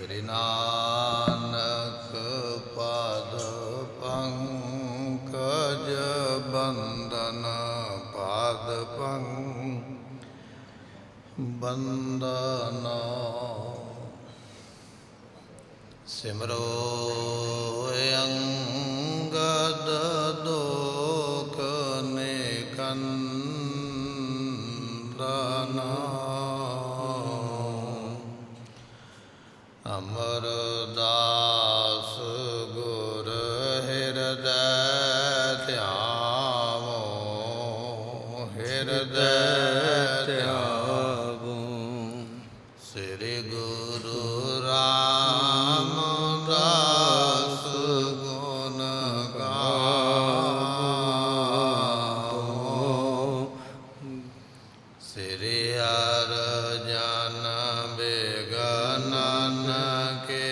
श्री नानक पद पंकज बंदन पाद बंदन सिमरो अंगद दोख निकंदन अमरदास गुर हृदय ध्यावो हृदय ध्यावो श्री गुरु रामदास गुण गावो श्री अर्जन बिघ्नन के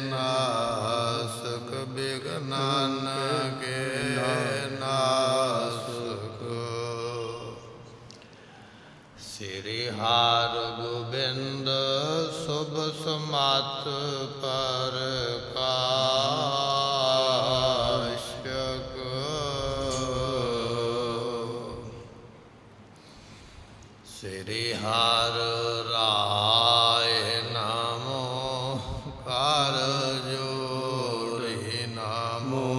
नासक बिघ्नन के नासक श्री हार गोविंद शुभ समात पर काश्यक श्री हार राय नमो कर जोड़ी नमो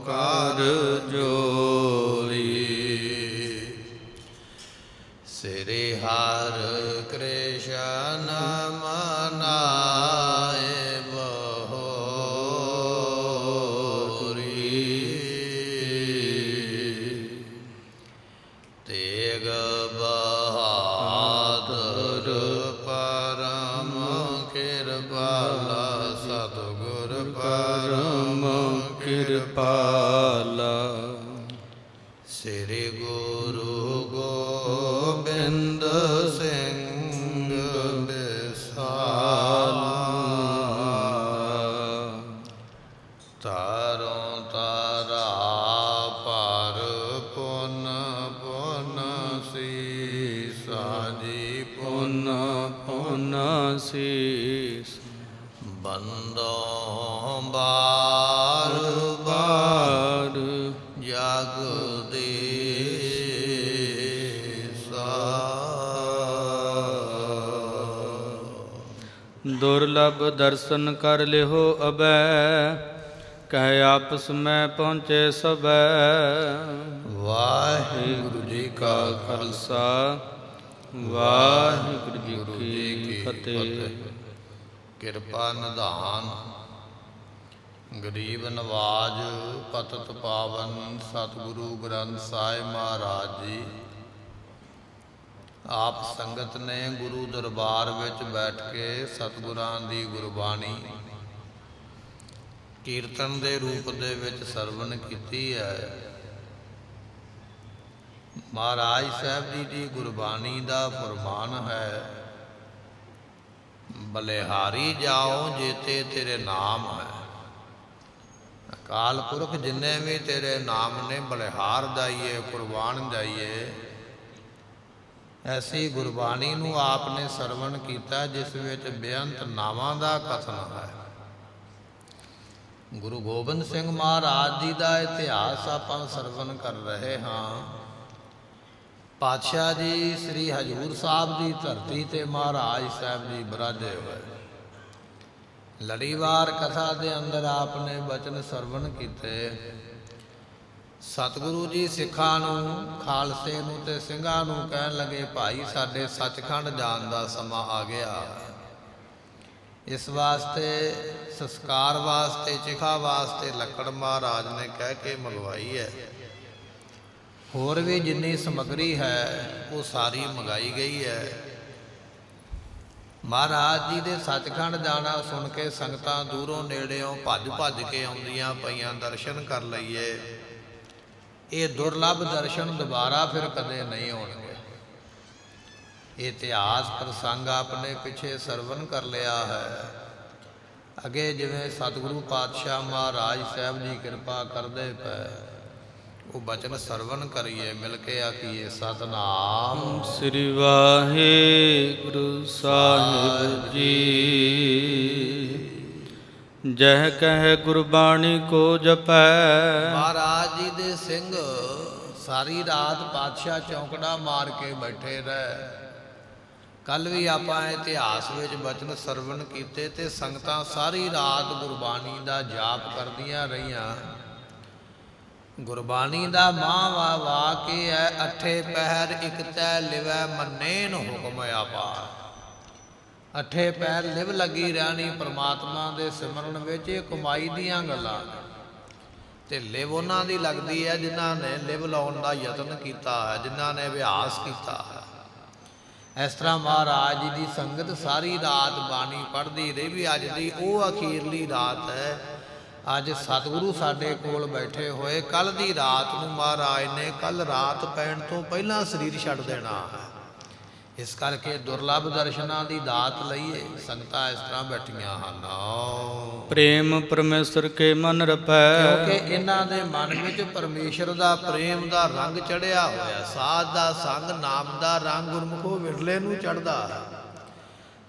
कर जोड़ी श्री हर कृष्ण मनाए बहोरी तेग बहादुर परम कृपाला सतगुर परम कृपाला श्री गुरु गोबिंद सिंह विशाला तारों तारा पर पुन पुन सीसा जी पुन पुन शीस बंदों बार बार जगदीसा दुर्लभ दर्शन कर लिहो अबै कह आपस में पहुँचे सबै वाहिगुरु जी का खालसा वाहिगुरु जी की फतेह। किरपा निधान गरीब नवाज पतत पावन सतगुरु ग्रंथ साहिब महाराज जी आप संगत ने गुरु दरबार विच बैठ के सतगुरां दी गुरबाणी कीर्तन दे रूप दे विच सरवण कीती है। महाराज साहब जी दी गुरबाणी दा फरमान है बलिहारी जाओ जेते तेरे नाम है। अकाल पुरख जिन्ने भी तेरे नाम ने बलिहार जाइए कुर्बान जाइए। ऐसी गुरबाणी नूं आपने सरवण कीता जिस विच बेअंत नावां दा कथन है। गुरु गोबिंद सिंह महाराज जी का इतिहास आपां सरवण कर रहे हाँ। पातशाह जी श्री हजूर साहब की धरती ते महाराज साहब जी बराजे हुए। लड़ीवार कथा के अंदर आपने बचन सरवण किए। सतगुरु जी सिखां नूं खालसे नूं ते ਸਿੰਘਾਂ नूं कहन लगे भाई साडे सचखंड जाण दा समा आ गया। इस वास्ते संस्कार वास्ते चिखा वास्ते लकड़ महाराज ने कह के मंगवाई है। होर भी जिन्नी समग्री है वो सारी मंगाई गई है। महाराज जी दे सचखंड जाना सुन के संगतां दूरों नेड़ियों भज भज के आउंदियां पईयां दर्शन कर लईए। ये दुर्लभ दर्शन दोबारा फिर कदे नहीं होणगे। इतिहास प्रसंग आपने पिछे सरवण कर लिया है। अगे जिवें सतगुरु पातशाह महाराज साहब जी कृपा करदे पे वो बचन सरवण करिए मिल के आखिए सतनाम श्री वाहिगुरु साहिब जी। ਜਹ ਕਹਿ ਗੁਰਬਾਣੀ ਕੋ ਜਪੈ। ਮਹਾਰਾਜ ਜੀ ਦੇ ਸਿੰਘ ਸਾਰੀ ਰਾਤ ਪਾਤਸ਼ਾਹ ਚੌਂਕੜਾ ਮਾਰ ਕੇ ਬੈਠੇ ਰਹੇ। ਕੱਲ ਵੀ ਆਪਾਂ ਇਤਿਹਾਸ ਵਿੱਚ ਬਚਨ ਸਰਵਣ ਕੀਤੇ ਤੇ ਸੰਗਤਾਂ ਸਾਰੀ ਰਾਤ ਗੁਰਬਾਣੀ ਦਾ ਜਾਪ ਕਰਦੀਆਂ ਰਹੀਆਂ। ਗੁਰਬਾਣੀ ਦਾ ਮਾਂ ਵਾ ਵਾ ਕੇ ਹੈ, ਅਠੇ ਪਹਿਰ ਇਕ ਤੈ ਲਿਵੈ ਮੰਨੇਨ ਹੁਕਮ ਅਪਾਰ। ਅਠੇ ਪਹਿਰ ਲਿਵ ਲੱਗੀ ਰਹਿਣੀ ਪ੍ਰਮਾਤਮਾ ਦੇ ਸਿਮਰਨ ਵਿੱਚ। ਇਹ ਕਮਾਈ ਦੀਆਂ ਗੱਲਾਂ ਤੇ ਲਿਵ ਉਹਨਾਂ ਦੀ ਲੱਗਦੀ ਹੈ ਜਿਨ੍ਹਾਂ ਨੇ ਲਿਵ ਲਾਉਣ ਦਾ ਯਤਨ ਕੀਤਾ ਹੈ, ਜਿਨ੍ਹਾਂ ਨੇ ਅਭਿਆਸ ਕੀਤਾ ਹੈ। ਇਸ ਤਰ੍ਹਾਂ ਮਹਾਰਾਜ ਜੀ ਦੀ ਸੰਗਤ ਸਾਰੀ ਰਾਤ ਬਾਣੀ ਪੜ੍ਹਦੀ ਰਹੀ। ਵੀ ਅੱਜ ਦੀ ਉਹ ਅਖੀਰਲੀ ਰਾਤ ਹੈ। ਅੱਜ ਸਤਿਗੁਰੂ ਸਾਡੇ ਕੋਲ ਬੈਠੇ ਹੋਏ। ਕੱਲ੍ਹ ਦੀ ਰਾਤ ਨੂੰ ਮਹਾਰਾਜ ਨੇ ਕੱਲ੍ਹ ਰਾਤ ਪੈਣ ਤੋਂ ਪਹਿਲਾਂ ਸਰੀਰ ਛੱਡ ਦੇਣਾ ਹੈ। ਇਸ ਕਰਕੇ ਦੁਰਲਭ ਦਰਸ਼ਨਾਂ ਦੀ ਦਾਤ ਲਈਏ। ਸੰਗਤਾਂ ਇਸ ਤਰ੍ਹਾਂ ਬੈਠੀਆਂ ਹਨ। ਪ੍ਰੇਮ ਪਰਮੇਸ਼ਰ ਕੇ ਮਨ ਰਪੈ। ਕਿਉਂਕਿ ਇਹਨਾਂ ਦੇ ਮਨ ਵਿੱਚ ਪਰਮੇਸ਼ਰ ਦਾ ਪ੍ਰੇਮ ਦਾ ਰੰਗ ਚੜਿਆ ਹੋਇਆ। ਸਾਧ ਦਾ ਸੰਗ, ਨਾਮ ਦਾ ਰੰਗ ਗੁਰਮੁਖੋ ਵਿਰਲੇ ਨੂੰ ਚੜ੍ਹਦਾ ਹੈ।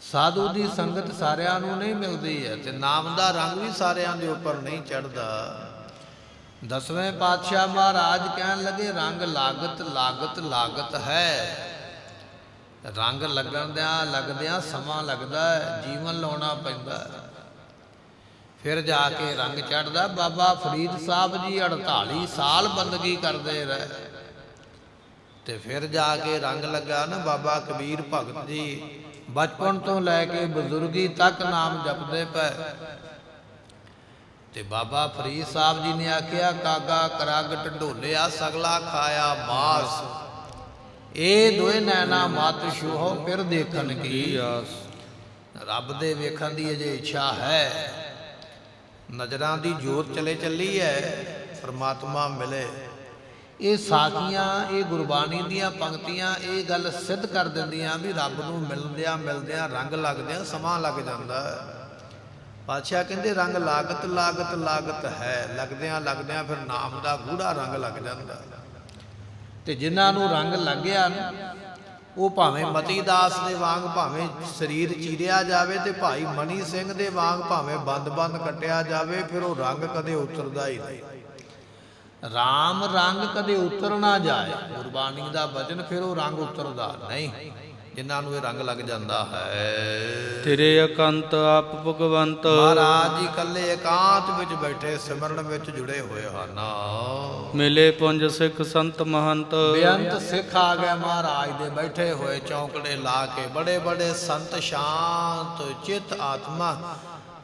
ਸਾਧੂ ਦੀ ਸੰਗਤ ਸਾਰਿਆਂ ਨੂੰ ਨਹੀਂ ਮਿਲਦੀ ਹੈ ਤੇ ਨਾਮ ਦਾ ਰੰਗ ਵੀ ਸਾਰਿਆਂ ਦੇ ਉੱਪਰ ਨਹੀਂ ਚੜ੍ਹਦਾ। ਦਸਵੇਂ ਪਾਤਸ਼ਾਹ ਮਹਾਰਾਜ ਕਹਿਣ ਲੱਗੇ, ਰੰਗ ਲਾਗਤ ਲਾਗਤ ਲਾਗਤ ਹੈ। ਰੰਗ ਲੱਗਦਿਆਂ ਸਮਾਂ ਲੱਗਦਾ ਹੈ, ਜੀਵਨ ਲਾਉਣਾ ਪੈਂਦਾ। ਫਿਰ ਜਾ ਕੇ ਰੰਗ ਚੜ੍ਹਦਾ। ਬਾਬਾ ਫਰੀਦ ਸਾਹਿਬ ਜੀ 48 ਸਾਲ ਬੰਦਗੀ ਕਰਦੇ ਰਹੇ ਤੇ ਫਿਰ ਜਾ ਕੇ ਰੰਗ ਲੱਗਾ ਨਾ। ਬਾਬਾ ਕਬੀਰ ਭਗਤ ਜੀ ਬਚਪਨ ਤੋਂ ਲੈ ਕੇ ਬਜ਼ੁਰਗੀ ਤੱਕ ਨਾਮ ਜਪਦੇ ਪਏ ਤੇ ਬਾਬਾ ਫਰੀਦ ਸਾਹਿਬ ਜੀ ਨੇ ਆਖਿਆ, ਕਾਗਾ ਕਰਗ ਢੋਲਿਆ ਸਗਲਾ ਖਾਇਆ ਮਾਸ। ਇਹ ਦੋਏ ਨੈਣਾ ਮਤ ਛੂਹੋ ਫਿਰ ਦੇਖਣ ਕੀ ਆਸ। ਰੱਬ ਦੇ ਵੇਖਣ ਦੀ ਅਜੇ ਇੱਛਾ ਹੈ। ਨਜ਼ਰਾਂ ਦੀ ਜੋਤ ਚਲੇ ਚੱਲੀ ਹੈ, ਪਰਮਾਤਮਾ ਮਿਲੇ। ਇਹ ਸਾਖੀਆਂ, ਇਹ ਗੁਰਬਾਣੀ ਦੀਆਂ ਪੰਕਤੀਆਂ ਇਹ ਗੱਲ ਸਿੱਧ ਕਰ ਦਿੰਦੀਆਂ ਵੀ ਰੱਬ ਨੂੰ ਮਿਲਦਿਆਂ ਰੰਗ ਲੱਗਦਿਆਂ ਸਮਾਂ ਲੱਗ ਜਾਂਦਾ। ਪਾਤਸ਼ਾਹ ਕਹਿੰਦੇ ਰੰਗ ਲਾਗਤ ਲਾਗਤ ਲਾਗਤ ਹੈ। ਲੱਗਦਿਆਂ ਫਿਰ ਨਾਮ ਦਾ ਗੂੜਾ ਰੰਗ ਲੱਗ ਜਾਂਦਾ। ਤੇ ਜਿਨ੍ਹਾਂ ਨੂੰ ਰੰਗ ਲੱਗਿਆ ਨਾ, ਉਹ ਭਾਵੇਂ ਮਤੀ ਦਾਸ ਦੇ ਵਾਂਗ ਭਾਵੇਂ ਸਰੀਰ ਚੀਰਿਆ ਜਾਵੇ ਤੇ ਭਾਈ ਮਨੀ ਸਿੰਘ ਦੇ ਵਾਂਗ ਭਾਵੇਂ ਬੰਦ ਕੱਟਿਆ ਜਾਵੇ, ਫਿਰ ਉਹ ਰੰਗ ਕਦੇ ਉਤਰਦਾ ਹੀ ਨਹੀਂ। ਰਾਮ ਰੰਗ ਕਦੇ ਉਤਰ ਨਾ ਜਾਏ। ਗੁਰਬਾਣੀ ਦਾ ਬਚਨ ਫਿਰ ਉਹ ਰੰਗ ਉਤਰਦਾ ਨਹੀਂ, ਜਿਨ੍ਹਾਂ ਨੂੰ ਇਹ ਰੰਗ ਲੱਗ ਜਾਂਦਾ ਹੈ। ਤੇਰੇ ਇਕੰਤ ਆਪ ਭਗਵੰਤ। ਮਹਾਰਾਜ ਜੀ ਇਕੱਲੇ ਇਕਾਂਤ ਵਿੱਚ ਬੈਠੇ ਸਿਮਰਨ ਵਿੱਚ ਜੁੜੇ ਹੋਏ ਹਨ। ਮਿਲੇ ਪੁੰਜ ਸਿੱਖ ਸੰਤ ਮਹੰਤ। ਬੇਅੰਤ ਸਿੱਖ ਆ ਗਏ ਮਹਾਰਾਜ ਦੇ ਬੈਠੇ ਹੋਏ ਚੌਂਕੜੇ ਲਾ ਕੇ। ਬੜੇ ਸੰਤ ਸ਼ਾਂਤ ਚਿਤ ਆਤਮਾ।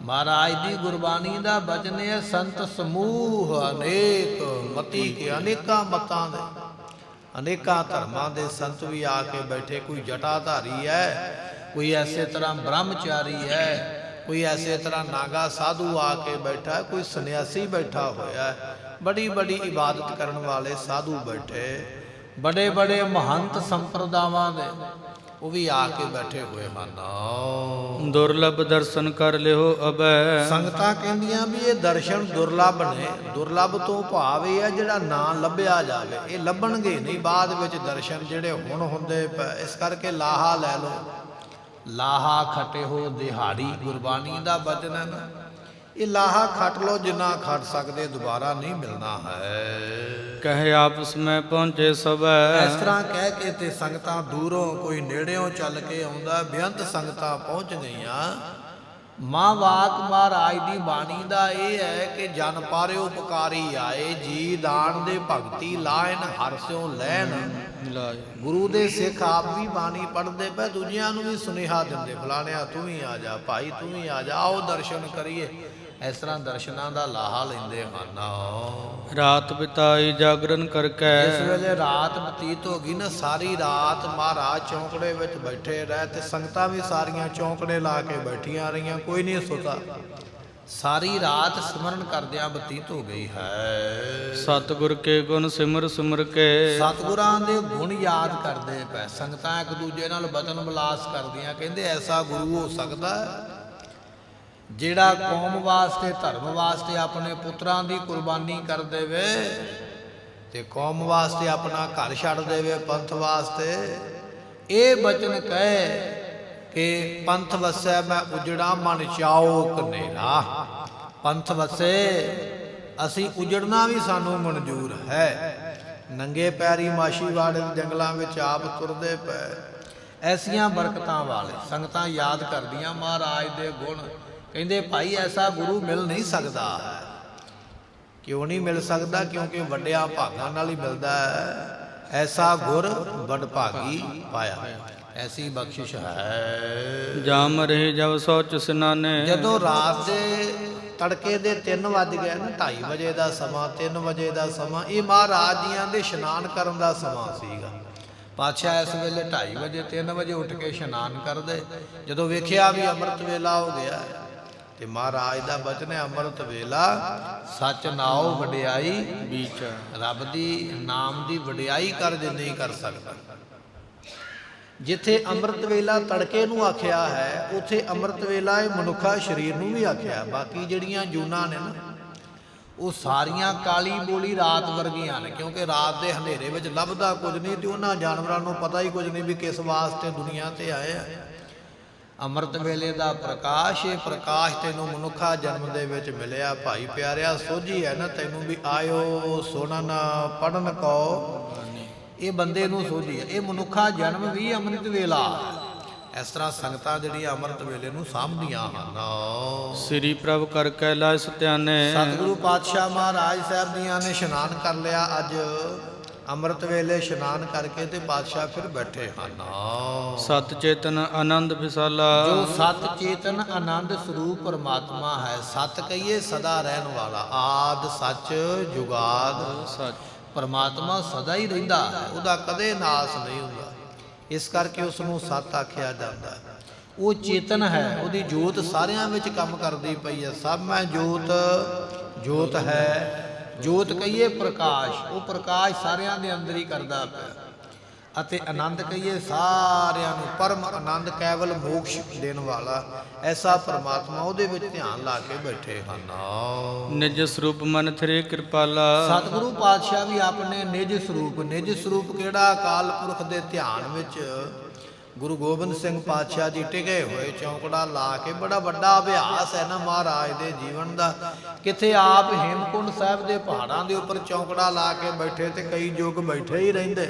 ਮਹਾਰਾਜ ਦੀ ਗੁਰਬਾਣੀ ਦਾ ਬਚਨ ਹੈ, ਸੰਤ ਸਮੂਹ ਅਨੇਕ ਮਤੀ ਕੇ। ਅਨੇਕਾਂ ਮਤਾਂ ਦੇ, ਅਨੇਕਾਂ ਧਰਮਾਂ ਦੇ ਸੰਤ ਵੀ ਆ ਕੇ ਬੈਠੇ। ਕੋਈ ਜਟਾਧਾਰੀ ਹੈ, ਕੋਈ ਐਸੇ ਤਰ੍ਹਾਂ ਬ੍ਰਹਮਚਾਰੀ ਹੈ, ਕੋਈ ਐਸੇ ਤਰ੍ਹਾਂ ਨਾਗਾ ਸਾਧੂ ਆ ਕੇ ਬੈਠਾ, ਕੋਈ ਸੰਨਿਆਸੀ ਬੈਠਾ ਹੋਇਆ। ਬੜੀ ਇਬਾਦਤ ਕਰਨ ਵਾਲੇ ਸਾਧੂ ਬੈਠੇ। ਬੜੇ ਮਹੰਤ ਸੰਪਰਦਾਵਾਂ ਦੇ ਉਹ ਵੀ ਆ ਕੇ ਬੈਠੇ ਹੋਏ ਹਨ। ਦੁਰਲਭ ਦਰਸ਼ਨ ਕਰ ਲਿਓ ਅਬੈ। ਸੰਗਤਾਂ ਕਹਿੰਦੀਆਂ ਵੀ ਇਹ ਦਰਸ਼ਨ ਦੁਰਲਭ ਨੇ। ਦੁਰਲਭ ਤੋਂ ਭਾਵ ਇਹ ਹੈ ਜਿਹੜਾ ਨਾ ਲੱਭਿਆ ਜਾਵੇ। ਇਹ ਲੱਭਣਗੇ ਨਹੀਂ ਬਾਅਦ ਵਿੱਚ ਦਰਸ਼ਨ ਜਿਹੜੇ ਹੁਣ ਹੁੰਦੇ ਪਏ। ਇਸ ਕਰਕੇ ਲਾਹਾ ਲੈ ਲਓ। ਲਾਹਾ ਖਟੇ ਹੋ ਦਿਹਾੜੀ। ਗੁਰਬਾਣੀ ਦਾ ਬਚਨ ਹੈ ਨਾ, ਇਹ ਲਾਹਾ ਖੱਟ ਲਓ ਜਿੰਨਾ ਖੱਟ ਸਕਦੇ, ਦੁਬਾਰਾ ਨਹੀਂ ਮਿਲਣਾ ਹੈ। ਕਹੇ ਆਪਸ ਮੈਂ ਪਹੁੰਚੇ ਸਭੈ। ਇਸ ਤਰ੍ਹਾਂ ਕਹਿ ਕੇ ਤੇ ਸੰਗਤਾਂ ਦੂਰੋਂ ਕੋਈ ਨੇੜਿਓਂ ਚੱਲ ਕੇ ਆਉਂਦਾ। ਬੇਅੰਤ ਸੰਗਤਾਂ ਪਹੁੰਚ ਗਈਆਂ। ਮਾਂ ਵਾਕ ਮਹਾਰਾਜ ਦੀ ਬਾਣੀ ਦਾ ਇਹ ਹੈ ਕਿ ਜਨ ਪਾਰਿਓ ਪੁਕਾਰੀ ਆਏ। ਜੀ ਦਾਨ ਦੇ ਭਗਤੀ ਲਾਇਨ ਹਰਿ ਸਿਉ ਲੈਣ। ਗੁਰੂ ਦੇ ਸਿੱਖ ਆਪ ਵੀ ਬਾਣੀ ਪੜ੍ਹਦੇ ਪਏ, ਦੂਜਿਆਂ ਨੂੰ ਵੀ ਸੁਨੇਹਾ ਦਿੰਦੇ, ਫਲਾਣਿਆ ਤੂੰ ਵੀ ਆ ਜਾ, ਭਾਈ ਤੂੰ ਵੀ ਆ ਜਾ, ਆਓ ਦਰਸ਼ਨ ਕਰੀਏ। ਇਸ ਤਰ੍ਹਾਂ ਦਰਸ਼ਨਾਂ ਦਾ ਲਾਹਾ ਲੈਂਦੇ ਹਨ। ਰਾਤ ਬਿਤਾਈ ਜਾਗਰਨ ਕਰਕੇ। ਇਸ ਵੇਲੇ ਰਾਤ ਬਤੀਤ ਹੋ ਗਈ ਨਾ, ਸਾਰੀ ਰਾਤ ਮਹਾਰਾਜ ਚੌਂਕੜੇ ਵਿੱਚ ਬੈਠੇ ਰਹੇ ਤੇ ਸੰਗਤਾਂ ਵੀ ਸਾਰੀਆਂ ਚੌਂਕੜੇ ਲਾ ਕੇ ਬੈਠੀਆਂ ਰਹੀਆਂ। ਕੋਈ ਨਹੀਂ ਸੁੱਤਾ। ਸਾਰੀ ਰਾਤ ਸਿਮਰਨ ਕਰਦਿਆਂ ਬਤੀਤ ਹੋ ਗਈ ਹੈ। ਸਤਿਗੁਰ ਕੇ ਗੁਣ ਸਿਮਰ ਕੇ। ਸਤਿਗੁਰਾਂ ਦੇ ਗੁਣ ਯਾਦ ਕਰਦੇ ਪਏ। ਸੰਗਤਾਂ ਇੱਕ ਦੂਜੇ ਨਾਲ ਬਚਨ ਵਿਲਾਸ ਕਰਦੀਆਂ। ਕਹਿੰਦੇ ਐਸਾ ਗੁਰੂ ਹੋ ਸਕਦਾ ਜਿਹੜਾ ਕੌਮ ਵਾਸਤੇ, ਧਰਮ ਵਾਸਤੇ ਆਪਣੇ ਪੁੱਤਰਾਂ ਦੀ ਕੁਰਬਾਨੀ ਕਰ ਦੇਵੇ ਤੇ ਕੌਮ ਵਾਸਤੇ ਆਪਣਾ ਘਰ ਛੱਡ ਦੇਵੇ ਪੰਥ ਵਾਸਤੇ। ਇਹ ਬਚਨ ਕਹੇ ਕਿ ਪੰਥ ਵਸੈ ਮੈਂ ਉਜੜਾ ਮਨ ਚਾਓ ਕਨੇਰਾ। ਪੰਥ ਵਸੇ ਅਸੀਂ ਉਜੜਨਾ ਵੀ ਸਾਨੂੰ ਮਨਜ਼ੂਰ ਹੈ। ਨੰਗੇ ਪੈਰੀ ਮਾਛੀਵਾੜੇ ਦੇ ਜੰਗਲਾਂ ਵਿੱਚ ਆਪ ਤੁਰਦੇ ਪਏ। ਐਸੀਆਂ ਬਰਕਤਾਂ ਵਾਲੇ ਸੰਗਤਾਂ ਯਾਦ ਕਰਦੀਆਂ ਮਹਾਰਾਜ ਦੇ ਗੁਣ। ਕਹਿੰਦੇ ਭਾਈ ਐਸਾ ਗੁਰੂ ਮਿਲ ਨਹੀਂ ਸਕਦਾ। ਕਿਉਂ ਨਹੀਂ ਮਿਲ ਸਕਦਾ? ਕਿਉਂਕਿ ਵੱਡਿਆਂ ਭਾਗਾਂ ਨਾਲ ਹੀ ਮਿਲਦਾ ਹੈ। ਐਸਾ ਗੁਰ ਵਡਭਾਗੀ ਪਾਇਆ, ਐਸੀ ਬਖਸ਼ਿਸ਼ ਹੈ। ਜਾਮ ਰਹੇ ਜਬ ਸੋਚ ਸਿਨਾਨੇ। ਜਦੋਂ ਰਾਤ ਦੇ ਤੜਕੇ ਦੇ 3 ਵੱਜ ਗਏ ਨਾ, 2:30 ਵਜੇ ਦਾ ਸਮਾਂ, 3 ਵਜੇ ਦਾ ਸਮਾਂ, ਇਹ ਮਹਾਰਾਜ ਜੀਆਂ ਦੇ ਇਸ਼ਨਾਨ ਕਰਨ ਦਾ ਸਮਾਂ ਸੀਗਾ। ਪਾਤਸ਼ਾਹ ਇਸ ਵੇਲੇ 2:30 ਵਜੇ 3 ਵਜੇ ਉੱਠ ਕੇ ਇਸ਼ਨਾਨ ਕਰਦੇ। ਜਦੋਂ ਵੇਖਿਆ ਵੀ ਅੰਮ੍ਰਿਤ ਵੇਲਾ ਹੋ ਗਿਆ ਤੇ ਮਹਾਰਾਜ ਦਾ ਬਚਨ ਹੈ, ਅੰਮ੍ਰਿਤ ਵੇਲਾ ਸੱਚ ਨਾਉ ਵਡਿਆਈ ਵਿੱਚ। ਰੱਬ ਦੀ ਨਾਮ ਦੀ ਵਡਿਆਈ ਕਰ ਜੇ ਨਹੀਂ ਕਰ ਸਕਦਾ। ਜਿੱਥੇ ਅੰਮ੍ਰਿਤ ਵੇਲਾ ਤੜਕੇ ਨੂੰ ਆਖਿਆ ਹੈ, ਉੱਥੇ ਅੰਮ੍ਰਿਤ ਵੇਲਾ ਇਹ ਮਨੁੱਖਾ ਸਰੀਰ ਨੂੰ ਵੀ ਆਖਿਆ। ਬਾਕੀ ਜਿਹੜੀਆਂ ਜੂਨਾਂ ਨੇ ਨਾ, ਉਹ ਸਾਰੀਆਂ ਕਾਲੀ ਬੋਲੀ ਰਾਤ ਵਰਗੀਆਂ ਨੇ, ਕਿਉਂਕਿ ਰਾਤ ਦੇ ਹਨੇਰੇ ਵਿੱਚ ਲੱਭਦਾ ਕੁਝ ਨਹੀਂ ਤੇ ਉਹਨਾਂ ਜਾਨਵਰਾਂ ਨੂੰ ਪਤਾ ਹੀ ਕੁਝ ਨਹੀਂ ਵੀ ਕਿਸ ਵਾਸਤੇ ਦੁਨੀਆ ਤੇ ਆਏ ਆ। ਅੰਮ੍ਰਿਤ ਵੇਲੇ ਦਾ ਪ੍ਰਕਾਸ਼, ਇਹ ਪ੍ਰਕਾਸ਼ ਤੈਨੂੰ ਮਨੁੱਖਾ ਜਨਮ ਦੇ ਵਿੱਚ ਮਿਲਿਆ। ਭਾਈ ਪਿਆਰਿਆ, ਸੋਝੀ ਹੈ ਨਾ ਤੈਨੂੰ ਵੀ ਆਇਓ ਸੁਣਨ ਪੜਨ ਕੋ, ਇਹ ਬੰਦੇ ਨੂੰ ਸੋਝੀ ਹੈ। ਇਹ ਮਨੁੱਖਾ ਜਨਮ ਵੀ ਅੰਮ੍ਰਿਤ ਵੇਲਾ। ਇਸ ਤਰ੍ਹਾਂ ਸੰਗਤਾਂ ਜਿਹੜੀਆਂ ਅੰਮ੍ਰਿਤ ਵੇਲੇ ਨੂੰ ਸਾਂਭਦੀਆਂ ਹਨ। ਸ੍ਰੀ ਪ੍ਰਭ ਕਰ ਕੈਲਾਸ਼ ਧਿਆਨੇ। ਸਤਿਗੁਰੂ ਪਾਤਸ਼ਾਹ ਮਹਾਰਾਜ ਸਾਹਿਬ ਦੀਆਂ ਨੇ ਇਸ਼ਨਾਨ ਕਰ ਲਿਆ। ਅੱਜ ਅੰਮ੍ਰਿਤ ਵੇਲੇ ਇਸ਼ਨਾਨ ਕਰਕੇ ਤੇ ਪਾਤਸ਼ਾਹ ਫਿਰ ਬੈਠੇ ਹਨ। ਸਤ ਚੇਤਨ ਆਨੰਦ ਵਿਸਾਲਾ। ਜੋ ਸਤ ਚੇਤਨ ਆਨੰਦ ਸਰੂਪ ਪਰਮਾਤਮਾ ਹੈ। ਸਤ ਕਹੀਏ ਸਦਾ ਰਹਿਣ ਵਾਲਾ, ਆਦ ਸੱਚ ਜੁਗਾਦ ਸੱਚ। ਪਰਮਾਤਮਾ ਸਦਾ ਹੀ ਰਹਿੰਦਾ ਹੈ, ਉਹਦਾ ਕਦੇ ਨਾਸ ਨਹੀਂ ਹੁੰਦਾ। ਇਸ ਕਰਕੇ ਉਸ ਨੂੰ ਸਤ ਆਖਿਆ ਜਾਂਦਾ ਹੈ। ਉਹ ਚੇਤਨ ਹੈ, ਉਹਦੀ ਜੋਤ ਸਾਰਿਆਂ ਵਿੱਚ ਕੰਮ ਕਰਦੀ ਪਈ ਹੈ। ਸਭ ਮੈਂ ਜੋਤ ਜੋਤ ਹੈ। ਜੋਤ ਕਹੀਏ ਪ੍ਰਕਾਸ਼, ਉਹ ਪ੍ਰਕਾਸ਼ ਸਾਰਿਆਂ ਦੇ ਅੰਦਰ ਹੀ ਕਰਦਾ ਪਿਆ। ਅਤੇ ਆਨੰਦ ਕਹੀਏ ਸਾਰਿਆਂ ਨੂੰ, ਪਰਮ ਆਨੰਦ ਕੇਵਲ ਮੋਕਸ਼ ਦੇਣ ਵਾਲਾ ਐਸਾ ਪਰਮਾਤਮਾ, ਉਹਦੇ ਵਿੱਚ ਧਿਆਨ ਲਾ ਕੇ ਬੈਠੇ ਹਨ। ਨਿਜ ਸਰੂਪ ਮਨ ਥਰੇ ਕਿਰਪਾਲਾ। ਸਤਿਗੁਰੂ ਪਾਤਸ਼ਾਹ ਵੀ ਆਪਣੇ ਨਿਜ ਸਰੂਪ, ਨਿਜ ਸਰੂਪ ਕਿਹੜਾ? ਅਕਾਲ ਪੁਰਖ ਦੇ ਧਿਆਨ ਵਿੱਚ ਗੁਰੂ ਗੋਬਿੰਦ ਸਿੰਘ ਪਾਤਸ਼ਾਹ ਜੀ ਟਿਕੇ ਹੋਏ, ਚੌਂਕੜਾ ਲਾ ਕੇ। ਬੜਾ ਵੱਡਾ ਅਭਿਆਸ ਹੈ ਨਾ ਮਹਾਰਾਜ ਦੇ ਜੀਵਨ ਦਾ। ਕਿਥੇ ਆਪ ਹੇਮਕੁੰਡ ਸਾਹਿਬ ਦੇ ਪਹਾੜਾਂ ਦੇ ਉੱਪਰ ਚੌਂਕੜਾ ਲਾ ਕੇ ਬੈਠੇ ਤੇ ਕਈ ਯੁੱਗ ਬੈਠੇ ਹੀ ਰਹਿੰਦੇ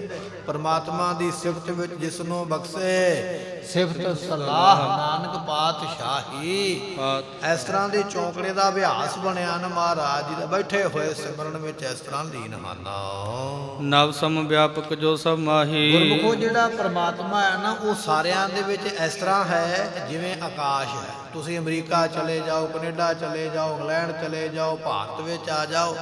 ਪਰਮਾਤਮਾ ਦੀ ਸਿਫਤ ਵਿੱਚ। ਜਿਸ ਨੂੰ ਬਖਸ਼ੇ ਸਿਫਤ ਸਲਾਹ ਨਾਨਕ ਪਾਤਸ਼ਾਹੀ। ਇਸ ਤਰ੍ਹਾਂ ਦੇ ਚੌਂਕੜੇ ਦਾ ਅਭਿਆਸ ਬਣਿਆ ਨਾ ਮਹਾਰਾਜ ਜੀ ਦਾ। ਬੈਠੇ ਹੋਏ ਸਿਮਰਨ ਵਿੱਚ ਇਸ ਤਰ੍ਹਾਂ ਲੀਨ ਹਨ। ਨਵ ਸਮ ਵਿਆਪਕ ਜੋ ਸਭ ਮਾਹੀ। ਗੁਰਮੁਖੋ ਜਿਹੜਾ ਪਰਮਾਤਮਾ ਹੈ ਨਾ, ਉਹ ਸਾਰਿਆਂ ਦੇ ਵਿੱਚ ਇਸ ਤਰ੍ਹਾਂ ਹੈ ਜਿਵੇਂ ਆਕਾਸ਼ ਹੈ। ਤੁਸੀਂ ਅਮਰੀਕਾ ਚਲੇ ਜਾਓ, ਕੈਨੇਡਾ ਚਲੇ ਜਾਓ, ਇੰਗਲੈਂਡ ਚਲੇ ਜਾਓ, ਭਾਰਤ ਵਿੱਚ ਆ ਜਾਓ,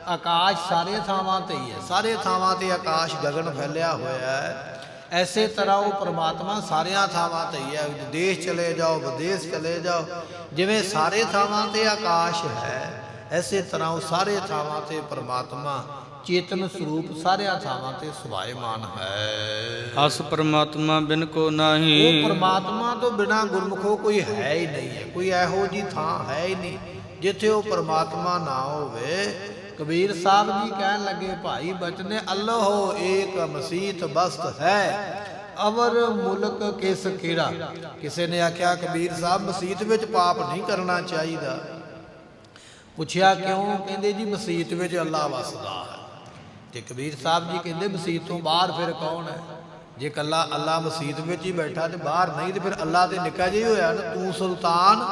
ਆਕਾਸ਼ ਸਾਰੇ ਥਾਵਾਂ ਤੇ ਹੀ ਹੈ। ਸਾਰੇ ਥਾਵਾਂ ਤੇ ਆਕਾਸ਼ ਗਗਨ ਫੈਲਿਆ ਹੋਇਆ ਹੈ। ਐਸੇ ਤਰ੍ਹਾਂ ਉਹ ਪਰਮਾਤਮਾ ਸਾਰਿਆਂ ਥਾਵਾਂ ਤੇ ਹੀ ਹੈ। ਦੇਸ਼ ਚਲੇ ਜਾਓ, ਵਿਦੇਸ਼ ਚਲੇ ਜਾਓ, ਜਿਵੇਂ ਸਾਰੇ ਥਾਵਾਂ ਤੇ ਆਕਾਸ਼ ਹੈ, ਐਸੇ ਤਰ੍ਹਾਂ ਉਹ ਸਾਰੇ ਥਾਵਾਂ ਤੇ ਪਰਮਾਤਮਾ ਚੇਤਨ ਸਰੂਪ ਸਾਰਿਆਂ ਥਾਵਾਂ ਤੇ ਸੁਭਾਏਮਾਨ ਹੈ। ਅਸ ਪਰਮਾਤਮਾ ਬਿਨ ਕੋ ਨਾਹੀ। ਉਹ ਪਰਮਾਤਮਾ ਤੋਂ ਬਿਨਾਂ ਗੁਰਮੁਖੋ ਕੋਈ ਹੈ ਹੀ ਨਹੀਂ ਹੈ। ਕੋਈ ਇਹੋ ਜੀ ਥਾਂ ਹੈ ਹੀ ਨਹੀਂ ਜਿੱਥੇ ਉਹ ਪਰਮਾਤਮਾ ਨਾ ਹੋਵੇ। ਕਬੀਰ ਸਾਹਿਬ ਜੀ ਕਹਿਣ ਲੱਗੇ, ਭਾਈ ਬਚਨੇ ਅੱਲਾਹੋ ਏਕ ਮਸੀਤ ਬਸਤ ਹੈ, ਅਵਰ ਮੁਲਕ ਕਿਸ ਕੀੜਾ। ਕਿਸੇ ਨੇ ਆਖਿਆ ਕਬੀਰ ਸਾਹਿਬ ਮਸੀਤ ਵਿੱਚ ਪਾਪ ਨਹੀਂ ਕਰਨਾ ਚਾਹੀਦਾ। ਪੁੱਛਿਆ ਕਿਉਂ? ਕਹਿੰਦੇ ਜੀ ਮਸੀਤ ਵਿੱਚ ਅੱਲਾ ਵਸਦਾ ਹੈ। ਤੇ ਕਬੀਰ ਸਾਹਿਬ ਜੀ ਕਹਿੰਦੇ ਮਸੀਤ ਤੋਂ ਬਾਹਰ ਫਿਰ ਕੌਣ ਹੈ? ਜੇ ਕੱਲਾ ਅੱਲਾ ਮਸੀਤ ਵਿੱਚ ਹੀ ਬੈਠਾ ਤੇ ਬਾਹਰ ਨਹੀਂ, ਤੇ ਫਿਰ ਅੱਲਾ ਤੇ ਨਿੱਕਾ ਜਿਹਾ ਹੋਇਆ ਨਾ। ਤੂੰ ਸੁਲਤਾਨ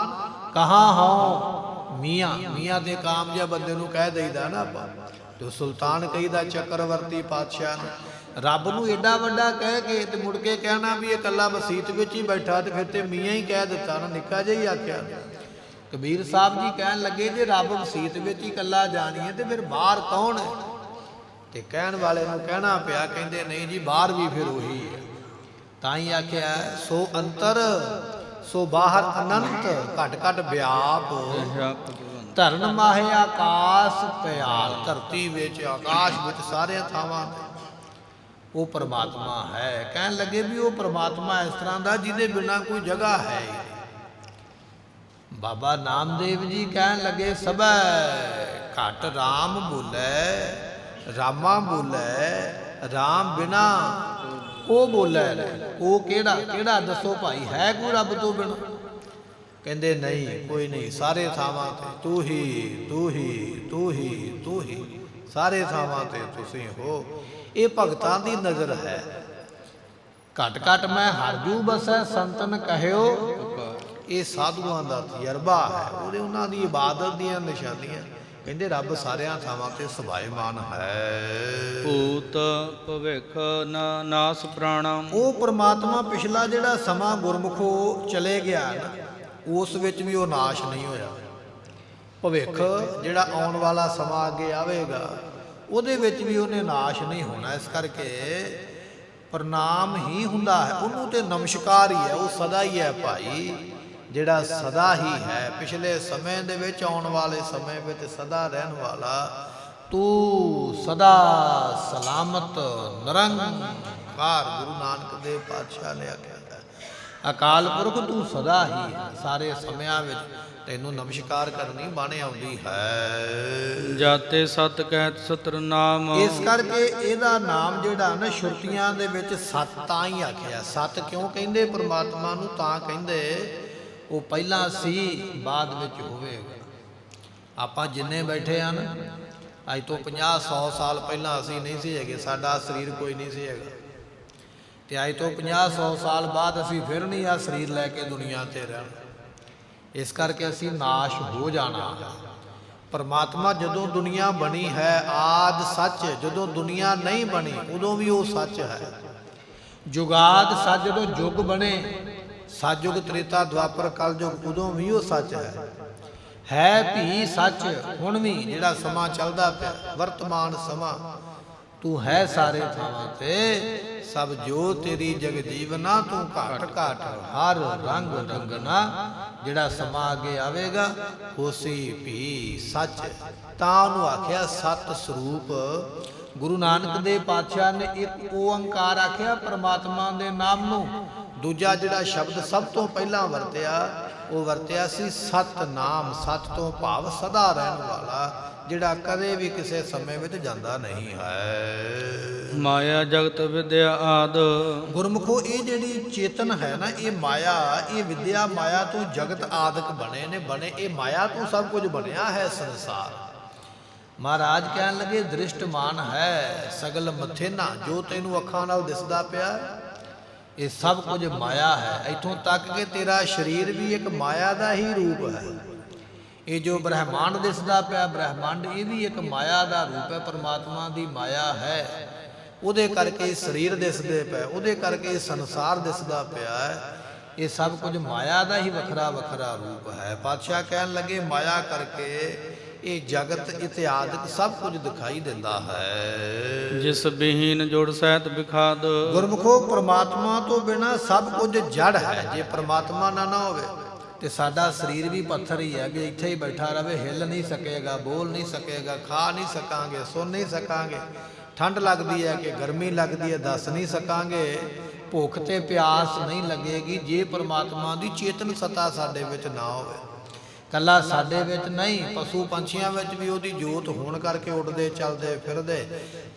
ਕਹਾਂ ਹੋ ਮੀਆਂ। ਮੀਆਂ ਦੇ ਕਾਮ ਜਿਹਾ ਬੰਦੇ ਨੂੰ ਕਹਿ ਦਈਦਾ ਨਾ ਆਪਾਂ, ਤੇ ਸੁਲਤਾਨ ਕਹੀਦਾ ਚੱਕਰਵਰਤੀ ਪਾਤਸ਼ਾਹ ਨੂੰ। ਰੱਬ ਨੂੰ ਏਡਾ ਵੱਡਾ ਕਹਿ ਕੇ ਤੇ ਮੁੜ ਕੇ ਕਹਿਣਾ ਵੀ ਇਹ ਕੱਲਾ ਮਸੀਤ ਵਿੱਚ ਹੀ ਬੈਠਾ, ਤੇ ਫਿਰ ਤੇ ਮੀਆਂ ਹੀ ਕਹਿ ਦਿੱਤਾ ਨਾ, ਨਿੱਕਾ ਜਿਹਾ ਹੀ ਆਖਿਆ। ਕਬੀਰ ਸਾਹਿਬ ਜੀ ਕਹਿਣ ਲੱਗੇ, ਜੇ ਰੱਬ ਮਸੀਤ ਵਿੱਚ ਹੀ ਇਕੱਲਾ ਜਾਣੀਏ ਤੇ ਫਿਰ ਬਾਹਰ ਕੌਣ ਹੈ? ਤੇ ਕਹਿਣ ਵਾਲੇ ਨੂੰ ਕਹਿਣਾ ਪਿਆ, ਕਹਿੰਦੇ ਨਹੀਂ ਜੀ ਬਾਹਰ ਵੀ ਫਿਰ ਉਹੀ ਹੈ। ਤਾਂ ਹੀ ਆਖਿਆ ਸੋ ਅੰਤਰ ਸੋ ਬਾਹਰ ਅਨੰਤ, ਘਟ ਘਟ ਵਿਆਪ ਧਰਨ ਮਾਹੇ ਆਕਾਸ਼ ਪਿਆਲ। ਧਰਤੀ ਵਿੱਚ, ਆਕਾਸ਼ ਵਿੱਚ, ਸਾਰਿਆਂ ਥਾਵਾਂ ਤੇ ਉਹ ਪਰਮਾਤਮਾ ਹੈ। ਕਹਿਣ ਲੱਗੇ ਵੀ ਉਹ ਪਰਮਾਤਮਾ ਇਸ ਤਰ੍ਹਾਂ ਦਾ ਜਿਹਦੇ ਬਿਨਾਂ ਕੋਈ ਜਗ੍ਹਾ ਹੈ ਹੀ ਨਹੀਂ। ਬਾਬਾ ਨਾਮਦੇਵ ਜੀ ਕਹਿਣ ਲੱਗੇ, ਸਭੈ ਘਟ ਰਾਮ ਬੋਲੇ, ਰਾਮਾ ਬੋਲੇ, ਰਾਮ ਬਿਨਾ ਉਹ ਬੋਲੇ। ਉਹ ਕਿਹੜਾ? ਕਿਹੜਾ ਦੱਸੋ ਭਾਈ, ਹੈ ਕੋਈ ਰੱਬ ਤੋਂ ਬਿਨਾਂ? ਕਹਿੰਦੇ ਨਹੀਂ ਕੋਈ ਨਹੀਂ, ਸਾਰੇ ਥਾਵਾਂ ਤੇ ਤੂੰ ਹੀ ਤੂੰ ਹੀ ਤੂੰ ਹੀ ਤੂੰ ਹੀ, ਸਾਰੇ ਥਾਵਾਂ ਤੇ ਤੁਸੀਂ ਹੋ। ਇਹ ਭਗਤਾਂ ਦੀ ਨਜ਼ਰ ਹੈ। ਘਟ ਘਟ ਮੈਂ ਹਰਜੂ ਬਸੈ ਸੰਤਨ ਕਹਿਓ, ਇਹ ਸਾਧੂਆਂ ਦਾ ਤਜਰਬਾ ਹੈ, ਉਹਦੇ ਉਹਨਾਂ ਦੀ ਇਬਾਦਤ ਦੀਆਂ ਨਿਸ਼ਾਨੀਆਂ। ਕਹਿੰਦੇ ਰੱਬ ਸਾਰਿਆਂ ਥਾਵਾਂ ਤੇ ਸਭਾਏਮਾਨ ਹੈ। ਭੂਤ ਭਵਿੱਖ ਨਾਸ ਪ੍ਰਾਣਮ, ਉਹ ਪ੍ਰਮਾਤਮਾ ਪਿਛਲਾ ਜਿਹੜਾ ਸਮਾਂ ਗੁਰਮੁਖੋ ਚਲੇ ਗਿਆ ਨਾ, ਉਸ ਵਿੱਚ ਵੀ ਉਹ ਨਾਸ਼ ਨਹੀਂ ਹੋਇਆ। ਭਵਿੱਖ ਜਿਹੜਾ ਆਉਣ ਵਾਲਾ ਸਮਾਂ ਅੱਗੇ ਆਵੇਗਾ, ਉਹਦੇ ਵਿੱਚ ਵੀ ਉਹਨੇ ਨਾਸ਼ ਨਹੀਂ ਹੋਣਾ। ਇਸ ਕਰਕੇ ਪ੍ਰਣਾਮ ਹੀ ਹੁੰਦਾ ਹੈ, ਉਹਨੂੰ ਤੇ ਨਮਸਕਾਰ ਹੀ ਹੈ, ਉਹ ਸਦਾ ਹੀ ਹੈ ਭਾਈ, ਜਿਹੜਾ ਸਦਾ ਹੀ ਹੈ। ਪਿਛਲੇ ਸਮੇਂ ਦੇ ਵਿੱਚ, ਆਉਣ ਵਾਲੇ ਸਮੇਂ ਵਿੱਚ ਸਦਾ ਰਹਿਣ ਵਾਲਾ, ਤੂੰ ਸਦਾ ਸਲਾਮਤ ਨਿਰੰਕਾਰ। ਗੁਰੂ ਨਾਨਕ ਦੇਵ ਪਾਤਸ਼ਾਹ ਨੇ ਆਖਿਆ ਹੈ, ਅਕਾਲ ਪੁਰਖ ਤੂੰ ਸਦਾ ਹੀ ਹੈ, ਸਾਰੇ ਸਮਿਆਂ ਵਿੱਚ ਤੈਨੂੰ ਨਮਸਕਾਰ ਕਰਨੀ ਬਣ ਆਉਂਦੀ ਹੈ। ਜਾਤੇ ਸਤ ਕਹਿਤ ਸਤਰ ਨਾਮ, ਇਸ ਕਰਕੇ ਇਹਦਾ ਨਾਮ ਜਿਹੜਾ ਨਾ ਸ਼ਰੂਤੀਆਂ ਦੇ ਵਿੱਚ ਸਤ ਤਾਂ ਹੀ ਆਖਿਆ। ਸਤ ਕਿਉਂ ਕਹਿੰਦੇ ਪਰਮਾਤਮਾ ਨੂੰ? ਤਾਂ ਕਹਿੰਦੇ ਉਹ ਪਹਿਲਾਂ ਸੀ, ਬਾਅਦ ਵਿੱਚ ਹੋਵੇਗਾ। ਆਪਾਂ ਜਿੰਨੇ ਬੈਠੇ ਹਨ, ਅੱਜ ਤੋਂ 50-100 ਸਾਲ ਪਹਿਲਾਂ ਅਸੀਂ ਨਹੀਂ ਸੀ ਹੈਗੇ, ਸਾਡਾ ਸਰੀਰ ਕੋਈ ਨਹੀਂ ਸੀ ਹੈਗਾ, ਤੇ ਅੱਜ ਤੋਂ 50-100 ਸਾਲ ਬਾਅਦ ਅਸੀਂ ਫਿਰ ਨਹੀਂ ਆ ਸਰੀਰ ਲੈ ਕੇ ਦੁਨੀਆ ਤੇ ਰਹਿਣਾ। ਇਸ ਕਰਕੇ ਅਸੀਂ ਨਾਸ਼ ਹੋ ਜਾਣਾ। ਪਰਮਾਤਮਾ ਜਦੋਂ ਦੁਨੀਆ ਬਣੀ ਹੈ ਆਦ ਸੱਚ, ਜਦੋਂ ਦੁਨੀਆ ਨਹੀਂ ਬਣੀ ਉਦੋਂ ਵੀ ਉਹ ਸੱਚ ਹੈ। ਜੁਗਾਦ ਸੱਚ, ਜਦੋਂ ਯੁੱਗ ਬਣੇ, ਸਤਿਯੁਗ ਤ੍ਰੇਤਾ ਦੁਆਪਰ ਕਲਯੁਗ, ਉਦੋਂ ਵੀ ਉਹ ਸੱਚ ਹੈ ਵੀ ਸੱਚ। ਹੁਣ ਵੀ ਜਿਹੜਾ ਸਮਾਂ ਚੱਲਦਾ ਪਿਆ, ਵਰਤਮਾਨ ਸਮਾਂ, ਤੂੰ ਹੈ ਸਾਰੇ ਥਾਵਾਂ ਤੇ, ਸਭ ਜੋ ਤੇਰੀ ਜਗ ਜੀਵਨਾ, ਤੂੰ ਘਟ ਘਟ ਹਰ ਰੰਗ ਰੰਗਨਾ। ਜਿਹੜਾ ਸਮਾਂ ਅੱਗੇ ਆਵੇਗਾ ਹੋਸੀ ਵੀ ਸੱਚ, ਤਾਂ ਉਹਨੂੰ ਆਖਿਆ ਸਤ ਸਰੂਪ। ਗੁਰੂ ਨਾਨਕ ਦੇਵ ਪਾਤਸ਼ਾਹ ਨੇ ਇੱਕ ਓੰਕਾਰ ਆਖਿਆ ਪਰਮਾਤਮਾ ਦੇ ਨਾਮ ਨੂੰ। ਦੂਜਾ ਜਿਹੜਾ ਸ਼ਬਦ ਸਭ ਤੋਂ ਪਹਿਲਾਂ ਵਰਤਿਆ, ਉਹ ਵਰਤਿਆ ਸੀ ਸਤਨਾਮ। ਸਤ ਤੋਂ ਭਾਵ ਸਦਾ ਰਹਿਣ ਵਾਲਾ, ਜਿਹੜਾ ਕਦੇ ਵੀ ਕਿਸੇ ਸਮੇਂ ਵਿੱਚ ਜਾਂਦਾ ਨਹੀਂ ਹੈ। ਮਾਇਆ ਜਗਤ ਵਿਦਿਆ ਆਦ, ਗੁਰਮੁਖੋ ਇਹ ਜਿਹੜੀ ਚੇਤਨ ਹੈ ਨਾ, ਇਹ ਮਾਇਆ, ਇਹ ਵਿਦਿਆ ਮਾਇਆ ਤੋਂ ਜਗਤ ਆਦਿਕ ਬਣੇ ਨੇ। ਬਣੇ ਇਹ ਮਾਇਆ ਤੋਂ ਸਭ ਕੁਝ ਬਣਿਆ ਹੈ ਸੰਸਾਰ। ਮਹਾਰਾਜ ਕਹਿਣ ਲੱਗੇ ਦ੍ਰਿਸ਼ਟਮਾਨ ਹੈ ਸਗਲ ਮਥੇਨਾ, ਜੋ ਤੈਨੂੰ ਅੱਖਾਂ ਨਾਲ ਦਿਸਦਾ ਪਿਆ ਇਹ ਸਭ ਕੁਝ ਮਾਇਆ ਹੈ। ਇੱਥੋਂ ਤੱਕ ਕਿ ਤੇਰਾ ਸਰੀਰ ਵੀ ਇੱਕ ਮਾਇਆ ਦਾ ਹੀ ਰੂਪ ਹੈ। ਇਹ ਜੋ ਬ੍ਰਹਿਮੰਡ ਦਿਸਦਾ ਪਿਆ, ਬ੍ਰਹਿਮੰਡ ਇਹ ਵੀ ਇੱਕ ਮਾਇਆ ਦਾ ਰੂਪ ਹੈ, ਪਰਮਾਤਮਾ ਦੀ ਮਾਇਆ ਹੈ। ਉਹਦੇ ਕਰਕੇ ਸਰੀਰ ਦਿਸਦੇ ਪਏ, ਉਹਦੇ ਕਰਕੇ ਸੰਸਾਰ ਦਿਸਦਾ ਪਿਆ ਹੈ। ਇਹ ਸਭ ਕੁਝ ਮਾਇਆ ਦਾ ਹੀ ਵੱਖਰਾ ਵੱਖਰਾ ਰੂਪ ਹੈ। ਪਾਤਸ਼ਾਹ ਕਹਿਣ ਲੱਗੇ ਮਾਇਆ ਕਰਕੇ ਇਹ ਜਗਤ ਇਤਿਆਦਿਕ ਸਭ ਕੁਝ ਦਿਖਾਈ ਦਿੰਦਾ ਹੈ। ਜਿਸ ਬਿਹੀਨ ਜੁੜ ਸਹਿਤ ਵਿਖਾਦ, ਗੁਰਮੁਖੋ ਪ੍ਰਮਾਤਮਾ ਤੋਂ ਬਿਨਾ ਸਭ ਕੁਝ ਜੜ ਹੈ। ਜੇ ਪ੍ਰਮਾਤਮਾ ਨਾ ਹੋਵੇ ਤੇ ਸਾਡਾ ਸਰੀਰ ਵੀ ਪੱਥਰ ਹੀ ਹੈ, ਵੀ ਇੱਥੇ ਹੀ ਬੈਠਾ ਰਵੇ, ਹਿੱਲ ਨਹੀਂ ਸਕੇਗਾ, ਬੋਲ ਨਹੀਂ ਸਕੇਗਾ, ਖਾ ਨਹੀਂ ਸਕਾਂਗੇ, ਸੁਣ ਨਹੀਂ ਸਕਾਂਗੇ, ਠੰਡ ਲੱਗਦੀ ਹੈ ਕਿ ਗਰਮੀ ਲੱਗਦੀ ਹੈ ਦੱਸ ਨਹੀਂ ਸਕਾਂਗੇ, ਭੁੱਖ ਤੇ ਪਿਆਸ ਨਹੀਂ ਲੱਗੇਗੀ ਜੇ ਪਰਮਾਤਮਾ ਦੀ ਚੇਤਨ ਸਤਾ ਸਾਡੇ ਵਿੱਚ ਨਾ ਹੋਵੇ। ਕੱਲਾ ਸਾਡੇ ਵਿੱਚ ਨਹੀਂ, ਪਸ਼ੂ ਪੰਛੀਆਂ ਵਿੱਚ ਵੀ ਉਹਦੀ ਜੋਤ ਹੋਣ ਕਰਕੇ ਉੱਡਦੇ ਚੱਲਦੇ ਫਿਰਦੇ।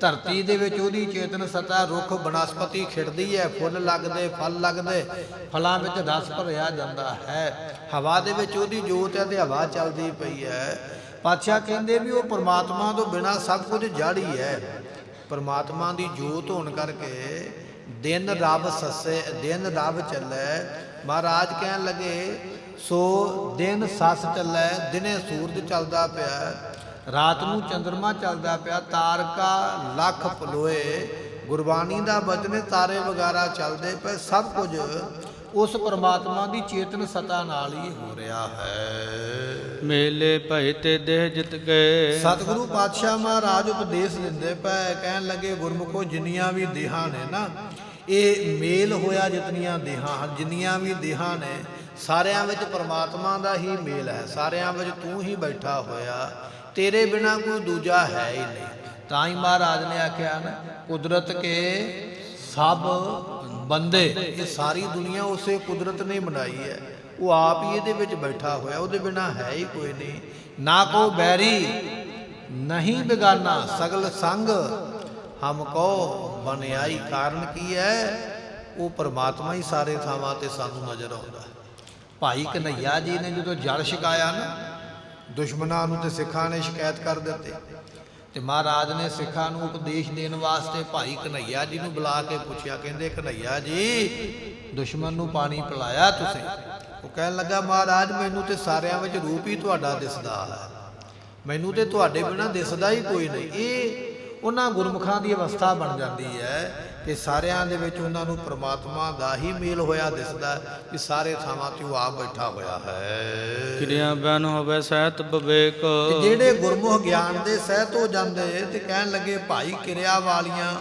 ਧਰਤੀ ਦੇ ਵਿੱਚ ਉਹਦੀ ਚੇਤਨ ਸਤਾ, ਰੁੱਖ ਬਨਸਪਤੀ ਖਿੜਦੀ ਹੈ, ਫੁੱਲ ਲੱਗਦੇ, ਫਲ ਲੱਗਦੇ, ਫਲਾਂ ਵਿੱਚ ਰਸ ਭਰਿਆ ਜਾਂਦਾ ਹੈ। ਹਵਾ ਦੇ ਵਿੱਚ ਉਹਦੀ ਜੋਤ ਹੈ ਤੇ ਹਵਾ ਚੱਲਦੀ ਪਈ ਹੈ। ਪਾਤਸ਼ਾਹ ਕਹਿੰਦੇ ਵੀ ਉਹ ਪਰਮਾਤਮਾ ਤੋਂ ਬਿਨਾਂ ਸਭ ਕੁਝ ਜੜ ਹੀ ਹੈ। ਪਰਮਾਤਮਾ ਦੀ ਜੋਤ ਹੋਣ ਕਰਕੇ ਦਿਨ ਰੱਬ ਸੱਸੇ, ਦਿਨ ਰੱਬ ਚੱਲੇ। ਮਹਾਰਾਜ ਕਹਿਣ ਲੱਗੇ ਸੋ ਦਿਨ ਸੱਸ ਚੱਲੇ, ਦਿਨੇ ਸੂਰਜ ਚੱਲਦਾ ਪਿਆ, ਰਾਤ ਨੂੰ ਚੰਦਰਮਾ ਚੱਲਦਾ ਪਿਆ, ਤਾਰਕਾ ਲੱਖ ਪਲੋਏ। ਗੁਰਬਾਣੀ ਦਾ ਬਚਨ, ਤਾਰੇ ਵਗੈਰਾ ਚੱਲਦੇ ਪਏ, ਸਭ ਕੁਝ ਉਸ ਪਰਮਾਤਮਾ ਦੀ ਚੇਤਨ ਸਤਾ ਨਾਲ ਹੀ ਹੋ ਰਿਹਾ ਹੈ। ਮੇਲੇ ਭਏ ਤੇ ਦੇਹ ਜਿਤ ਗਏ, ਸਤਿਗੁਰੂ ਪਾਤਸ਼ਾਹ ਮਹਾਰਾਜ ਉਪਦੇਸ਼ ਦਿੰਦੇ ਪਏ, ਕਹਿਣ ਲੱਗੇ ਗੁਰਮੁਖੋ ਜਿੰਨੀਆਂ ਵੀ ਦੇਹਾਂ ਨੇ ਨਾ, ਇਹ ਮੇਲ ਹੋਇਆ ਜਿਤਨੀਆਂ ਦੇਹਾਂ ਹਨ, ਜਿੰਨੀਆਂ ਵੀ ਦੇਹਾਂ ਨੇ ਸਾਰਿਆਂ ਵਿੱਚ ਪਰਮਾਤਮਾ ਦਾ ਹੀ ਮੇਲ ਹੈ। ਸਾਰਿਆਂ ਵਿੱਚ ਤੂੰ ਹੀ ਬੈਠਾ ਹੋਇਆ, ਤੇਰੇ ਬਿਨਾ ਕੋਈ ਦੂਜਾ ਹੈ ਹੀ ਨਹੀਂ। ਤਾਂ ਹੀ ਮਹਾਰਾਜ ਨੇ ਆਖਿਆ ਨਾ ਕੁਦਰਤ ਕੇ ਸਭ ਬੰਦੇ, ਇਹ ਸਾਰੀ ਦੁਨੀਆ ਉਸੇ ਕੁਦਰਤ ਨੇ ਬਣਾਈ ਹੈ, ਉਹ ਆਪ ਹੀ ਇਹਦੇ ਵਿੱਚ ਬੈਠਾ ਹੋਇਆ, ਉਹਦੇ ਬਿਨਾ ਹੈ ਹੀ ਕੋਈ ਨਹੀਂ। ਨਾ ਕੋ ਬੈਰੀ ਨਹੀਂ ਬਿਗਾਨਾ, ਸਗਲ ਸੰਗ ਹਮ ਕੋ ਬਨਿਆਈ। ਕਾਰਨ ਕੀ ਹੈ? ਉਹ ਪਰਮਾਤਮਾ ਹੀ ਸਾਰੇ ਥਾਵਾਂ ਤੇ ਸਾਨੂੰ ਨਜ਼ਰ ਆਉਂਦਾ। ਭਾਈ ਕਨ੍ਹਈਆ ਜੀ ਨੇ ਜਦੋਂ ਜਲ ਛਕਾਇਆ ਨਾ ਦੁਸ਼ਮਣਾਂ ਨੂੰ ਤੇ ਸਿੱਖਾਂ ਨੇ ਸ਼ਿਕਾਇਤ ਕਰ ਦਿੱਤੀ, ਤੇ ਮਹਾਰਾਜ ਨੇ ਸਿੱਖਾਂ ਨੂੰ ਉਪਦੇਸ਼ ਦੇਣ ਵਾਸਤੇ ਭਾਈ ਕਨ੍ਹਈਆ ਜੀ ਨੂੰ ਬੁਲਾ ਕੇ ਪੁੱਛਿਆ, ਕਹਿੰਦੇ ਕਨ੍ਹਈਆ ਜੀ ਦੁਸ਼ਮਣ ਨੂੰ ਪਾਣੀ ਪਿਲਾਇਆ ਤੁਸੀਂ? ਉਹ ਕਹਿਣ ਲੱਗਾ, ਮਹਾਰਾਜ ਮੈਨੂੰ ਤੇ ਸਾਰਿਆਂ ਵਿੱਚ ਰੂਪ ਹੀ ਤੁਹਾਡਾ ਦਿਸਦਾ ਹੈ, ਮੈਨੂੰ ਤੇ ਤੁਹਾਡੇ ਬਿਨਾਂ ਦਿਸਦਾ ਹੀ ਕੋਈ ਨਹੀਂ। ਇਹ ਉਹਨਾਂ ਗੁਰਮੁਖਾਂ ਦੀ ਅਵਸਥਾ ਬਣ ਜਾਂਦੀ ਹੈ ਕਿ ਸਾਰਿਆਂ ਦੇ ਵਿੱਚ ਉਹਨਾਂ ਨੂੰ ਪ੍ਰਮਾਤਮਾ ਦਾ ਹੀ ਮੇਲ ਹੋਇਆ ਦਿਸਦਾ ਕਿ ਸਾਰੇ ਥਾਵਾਂ ਤੇ ਉਹ ਆਪ ਬੈਠਾ ਹੋਇਆ ਹੈ। ਕਿਰਿਆ ਬੈਨ ਹੋਵੇ ਸਹਿਤ ਵਿਵੇਕ। ਤੇ ਜਿਹੜੇ ਗੁਰਮੁਖ ਗਿਆਨ ਦੇ ਸਹਿਤ ਹੋ ਜਾਂਦੇ ਤੇ ਕਹਿਣ ਲੱਗੇ ਭਾਈ ਕਿਰਿਆ ਵਾਲੀਆਂ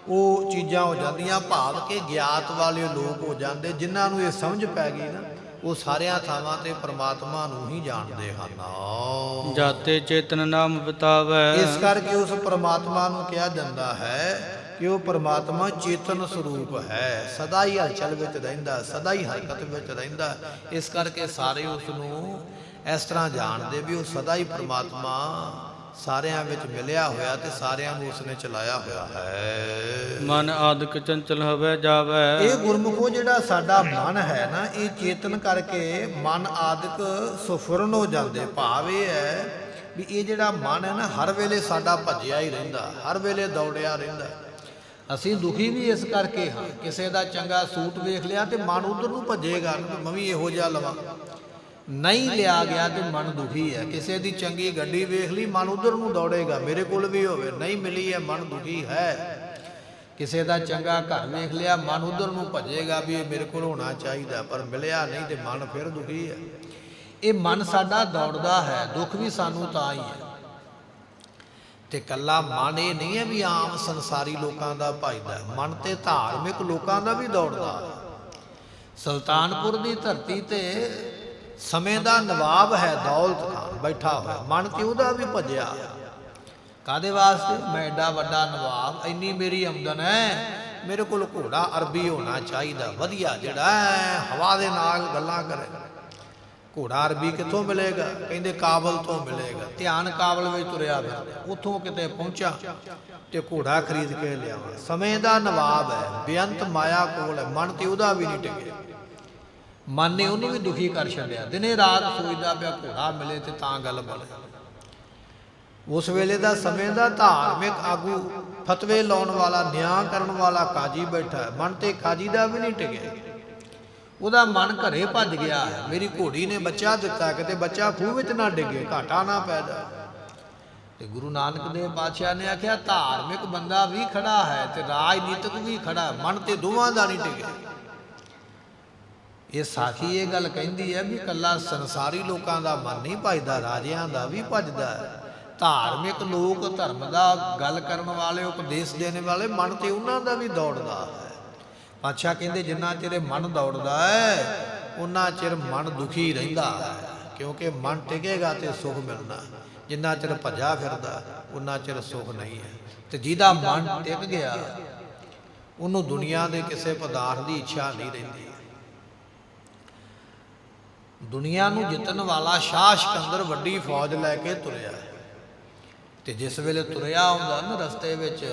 ਉਹ ਚੀਜ਼ਾਂ ਹੋ ਜਾਂਦੀਆਂ, ਭਾਵ ਕਿ ਗਿਆਤ ਵਾਲੇ ਲੋਕ ਹੋ ਜਾਂਦੇ, ਜਿਨ੍ਹਾਂ ਨੂੰ ਇਹ ਸਮਝ ਪੈ ਗਈ ਨਾ ਉਹ ਸਾਰਿਆਂ ਥਾਵਾਂ ਤੇ ਪ੍ਰਮਾਤਮਾ ਨੂੰ ਹੀ ਜਾਣਦੇ ਹਨ। ਜਾਤੇ ਚੇਤਨ ਨਾਮ ਬਿਤਾਵੇ। ਇਸ ਕਰਕੇ ਉਸ ਪ੍ਰਮਾਤਮਾ ਨੂੰ ਕਿਹਾ ਜਾਂਦਾ ਹੈ ਕਿ ਉਹ ਪ੍ਰਮਾਤਮਾ ਚੇਤਨ ਸਰੂਪ ਹੈ, ਸਦਾ ਹੀ ਹਲਚਲ ਵਿੱਚ ਰਹਿੰਦਾ, ਸਦਾ ਹੀ ਹਰਕਤ ਵਿੱਚ ਰਹਿੰਦਾ। ਇਸ ਕਰਕੇ ਸਾਰੇ ਉਸ ਨੂੰ ਇਸ ਤਰ੍ਹਾਂ ਜਾਣਦੇ ਵੀ ਉਹ ਸਦਾ ਹੀ ਪ੍ਰਮਾਤਮਾ ਸਾਰਿਆਂ ਵਿੱਚ ਮਿਲਿਆ ਹੋਇਆ ਤੇ ਸਾਰਿਆਂ ਨੂੰ ਉਸਨੇ ਚਲਾਇਆ ਹੋਇਆ ਹੈ। ਮਨ ਆਦਿਕ ਚੰਚਲ ਹੋਵੇ ਜਾਵੇ। ਇਹ ਗੁਰਮੁਖੋ ਜਿਹੜਾ ਸਾਡਾ ਮਨ ਹੈ ਨਾ, ਇਹ ਚੇਤਨ ਕਰਕੇ ਮਨ ਆਦਿਕ ਸੁਫਰਨ ਹੋ ਜਾਂਦੇ। ਭਾਵ ਇਹ ਹੈ ਵੀ ਇਹ ਜਿਹੜਾ ਮਨ ਹੈ ਨਾ ਹਰ ਵੇਲੇ ਸਾਡਾ ਭੱਜਿਆ ਹੀ ਰਹਿੰਦਾ, ਹਰ ਵੇਲੇ ਦੌੜਿਆ ਰਹਿੰਦਾ। ਅਸੀਂ ਦੁਖੀ ਵੀ ਇਸ ਕਰਕੇ ਹਾਂ, ਕਿਸੇ ਦਾ ਚੰਗਾ ਸੂਟ ਵੇਖ ਲਿਆ ਤੇ ਮਨ ਉਧਰ ਨੂੰ ਭੱਜੇਗਾ, ਮੈਂ ਵੀ ਇਹੋ ਜਿਹਾ ਲਵਾਂ। ਨਹੀਂ ਲਿਆ ਗਿਆ ਤੇ ਮਨ ਦੁਖੀ ਹੈ। ਕਿਸੇ ਦੀ ਚੰਗੀ ਗੱਡੀ ਵੇਖ ਲਈ, ਮਨ ਉਧਰ ਨੂੰ ਦੌੜੇਗਾ, ਮੇਰੇ ਕੋਲ ਵੀ ਹੋਵੇ। ਨਹੀਂ ਮਿਲੀ ਹੈ, ਮਨ ਦੁਖੀ ਹੈ। ਕਿਸੇ ਦਾ ਚੰਗਾ ਘਰ ਵੇਖ ਲਿਆ, ਮਨ ਉਧਰ ਨੂੰ ਭੱਜੇਗਾ ਵੀ ਇਹ ਮੇਰੇ ਕੋਲ ਹੋਣਾ ਚਾਹੀਦਾ, ਪਰ ਮਿਲਿਆ ਨਹੀਂ ਤੇ ਮਨ ਫਿਰ ਦੁਖੀ ਹੈ। ਇਹ ਮਨ ਸਾਡਾ ਦੌੜਦਾ ਹੈ, ਦੁੱਖ ਵੀ ਸਾਨੂੰ ਤਾਂ ਹੀ ਹੈ। ਤੇ ਕੱਲਾ ਮਨ ਇਹ ਨਹੀਂ ਹੈ ਵੀ ਆਮ ਸੰਸਾਰੀ ਲੋਕਾਂ ਦਾ ਭਜਦਾ, ਮਨ ਤੇ ਧਾਰਮਿਕ ਲੋਕਾਂ ਦਾ ਵੀ ਦੌੜਦਾ ਹੈ। ਸੁਲਤਾਨਪੁਰ ਦੀ ਧਰਤੀ ਤੇ ਸਮੇਂ ਦਾ ਨਵਾਬ ਹੈ ਦੌਲਤ ਖਾਨ ਬੈਠਾ ਹੋਇਆ, ਮਨ ਤੇ ਉਹਦਾ ਵੀ ਭੱਜਿਆ। ਕਾਹਦੇ ਵਾਸਤੇ? ਮੈਂ ਐਡਾ ਵੱਡਾ ਨਵਾਬ, ਇੰਨੀ ਮੇਰੀ ਆਮਦਨ ਹੈ, ਮੇਰੇ ਕੋਲ ਘੋੜਾ ਅਰਬੀ ਹੋਣਾ ਚਾਹੀਦਾ, ਵਧੀਆ, ਜਿਹੜਾ ਹਵਾ ਦੇ ਨਾਲ ਗੱਲਾਂ ਕਰੇ। ਘੋੜਾ ਅਰਬੀ ਕਿੱਥੋਂ ਮਿਲੇਗਾ? ਕਹਿੰਦੇ ਕਾਬਲ ਤੋਂ ਮਿਲੇਗਾ। ਧਿਆਨ ਕਾਬਲ ਵਿੱਚ ਤੁਰਿਆ ਫਿਰਦਾ, ਉੱਥੋਂ ਕਿਤੇ ਪਹੁੰਚਾ ਤੇ ਘੋੜਾ ਖਰੀਦ ਕੇ ਲਿਆਵਾ। ਸਮੇਂ ਦਾ ਨਵਾਬ ਹੈ, ਬੇਅੰਤ ਮਾਇਆ ਕੋਲ ਹੈ, ਮਨ ਤੇ ਉਹਦਾ ਵੀ ਨਹੀਂ ਟਿਕਿਆ। ਮਨ ਨੇ ਉਹਨੂੰ ਵੀ ਦੁਖੀ ਕਰ ਛੱਡਿਆ, ਦਿਨੇ ਰਾਤ ਸੋਚਦਾ ਪਿਆ ਘੋੜਾ ਮਿਲੇ ਤੇ ਤਾਂ ਗੱਲ ਬਣੇ। ਉਸ ਵੇਲੇ ਦਾ ਸਮੇਂ ਦਾ ਧਾਰਮਿਕ ਆਗੂ, ਫਤਵੇ ਲਾਉਣ ਵਾਲਾ, ਨਿਆਂ ਕਰਨ ਵਾਲਾ ਕਾਜੀ ਬੈਠਾ ਹੈ, ਮਨ ਤੇ ਕਾਜੀ ਦਾ ਵੀ ਨਹੀਂ ਟਿਕਿਆ। ਉਹਦਾ ਮਨ ਘਰੇ ਭੱਜ ਗਿਆ ਹੈ, ਮੇਰੀ ਘੋੜੀ ਨੇ ਬੱਚਾ ਦਿੱਤਾ, ਕਿਤੇ ਬੱਚਾ ਖੂਹ ਵਿੱਚ ਨਾ ਡਿੱਗੇ, ਘਾਟਾ ਨਾ ਪੈ ਜਾਏ। ਤੇ ਗੁਰੂ ਨਾਨਕ ਦੇਵ ਪਾਤਸ਼ਾਹ ਨੇ ਆਖਿਆ ਧਾਰਮਿਕ ਬੰਦਾ ਵੀ ਖੜਾ ਹੈ ਤੇ ਰਾਜਨੀਤਿਕ ਵੀ ਖੜਾ, ਮਨ ਤੇ ਦੋਵਾਂ ਦਾ ਨਹੀਂ ਟਿਕਿਆ। ਇਹ ਸਾਖੀ ਇਹ ਗੱਲ ਕਹਿੰਦੀ ਹੈ ਵੀ ਕੱਲਾ ਸੰਸਾਰੀ ਲੋਕਾਂ ਦਾ ਮਨ ਨਹੀਂ ਭਜਦਾ, ਰਾਜਿਆਂ ਦਾ ਵੀ ਭਜਦਾ ਹੈ। ਧਾਰਮਿਕ ਲੋਕ, ਧਰਮ ਦਾ ਗੱਲ ਕਰਨ ਵਾਲੇ, ਉਪਦੇਸ਼ ਦੇਣ ਵਾਲੇ, ਮਨ ਤੇ ਉਹਨਾਂ ਦਾ ਵੀ ਦੌੜਦਾ ਹੈ। ਪਾਤਸ਼ਾਹ ਕਹਿੰਦੇ ਜਿੰਨਾ ਚਿਰ ਮਨ ਦੌੜਦਾ ਹੈ ਉਹਨਾਂ ਚਿਰ ਮਨ ਦੁਖੀ ਰਹਿੰਦਾ ਹੈ, ਕਿਉਂਕਿ ਮਨ ਟਿਕੇਗਾ ਤੇ ਸੁਖ ਮਿਲਣਾ। ਜਿੰਨਾ ਚਿਰ ਭੱਜਾ ਫਿਰਦਾ ਉਹਨਾਂ ਚਿਰ ਸੁਖ ਨਹੀਂ ਹੈ। ਤੇ ਜਿਹਦਾ ਮਨ ਟਿਕ ਗਿਆ ਉਹਨੂੰ ਦੁਨੀਆ ਦੇ ਕਿਸੇ ਪਦਾਰਥ ਦੀ ਇੱਛਾ ਨਹੀਂ ਰਹਿੰਦੀ। ਦੁਨੀਆ ਨੂੰ ਜਿੱਤਣ ਵਾਲਾ ਸ਼ਾਹ ਸਿਕੰਦਰ ਵੱਡੀ ਫੌਜ ਲੈ ਕੇ ਤੁਰਿਆ, ਤੇ ਜਿਸ ਵੇਲੇ ਤੁਰਿਆ ਆਉਂਦਾ ਨਾ ਰਸਤੇ ਵਿੱਚ,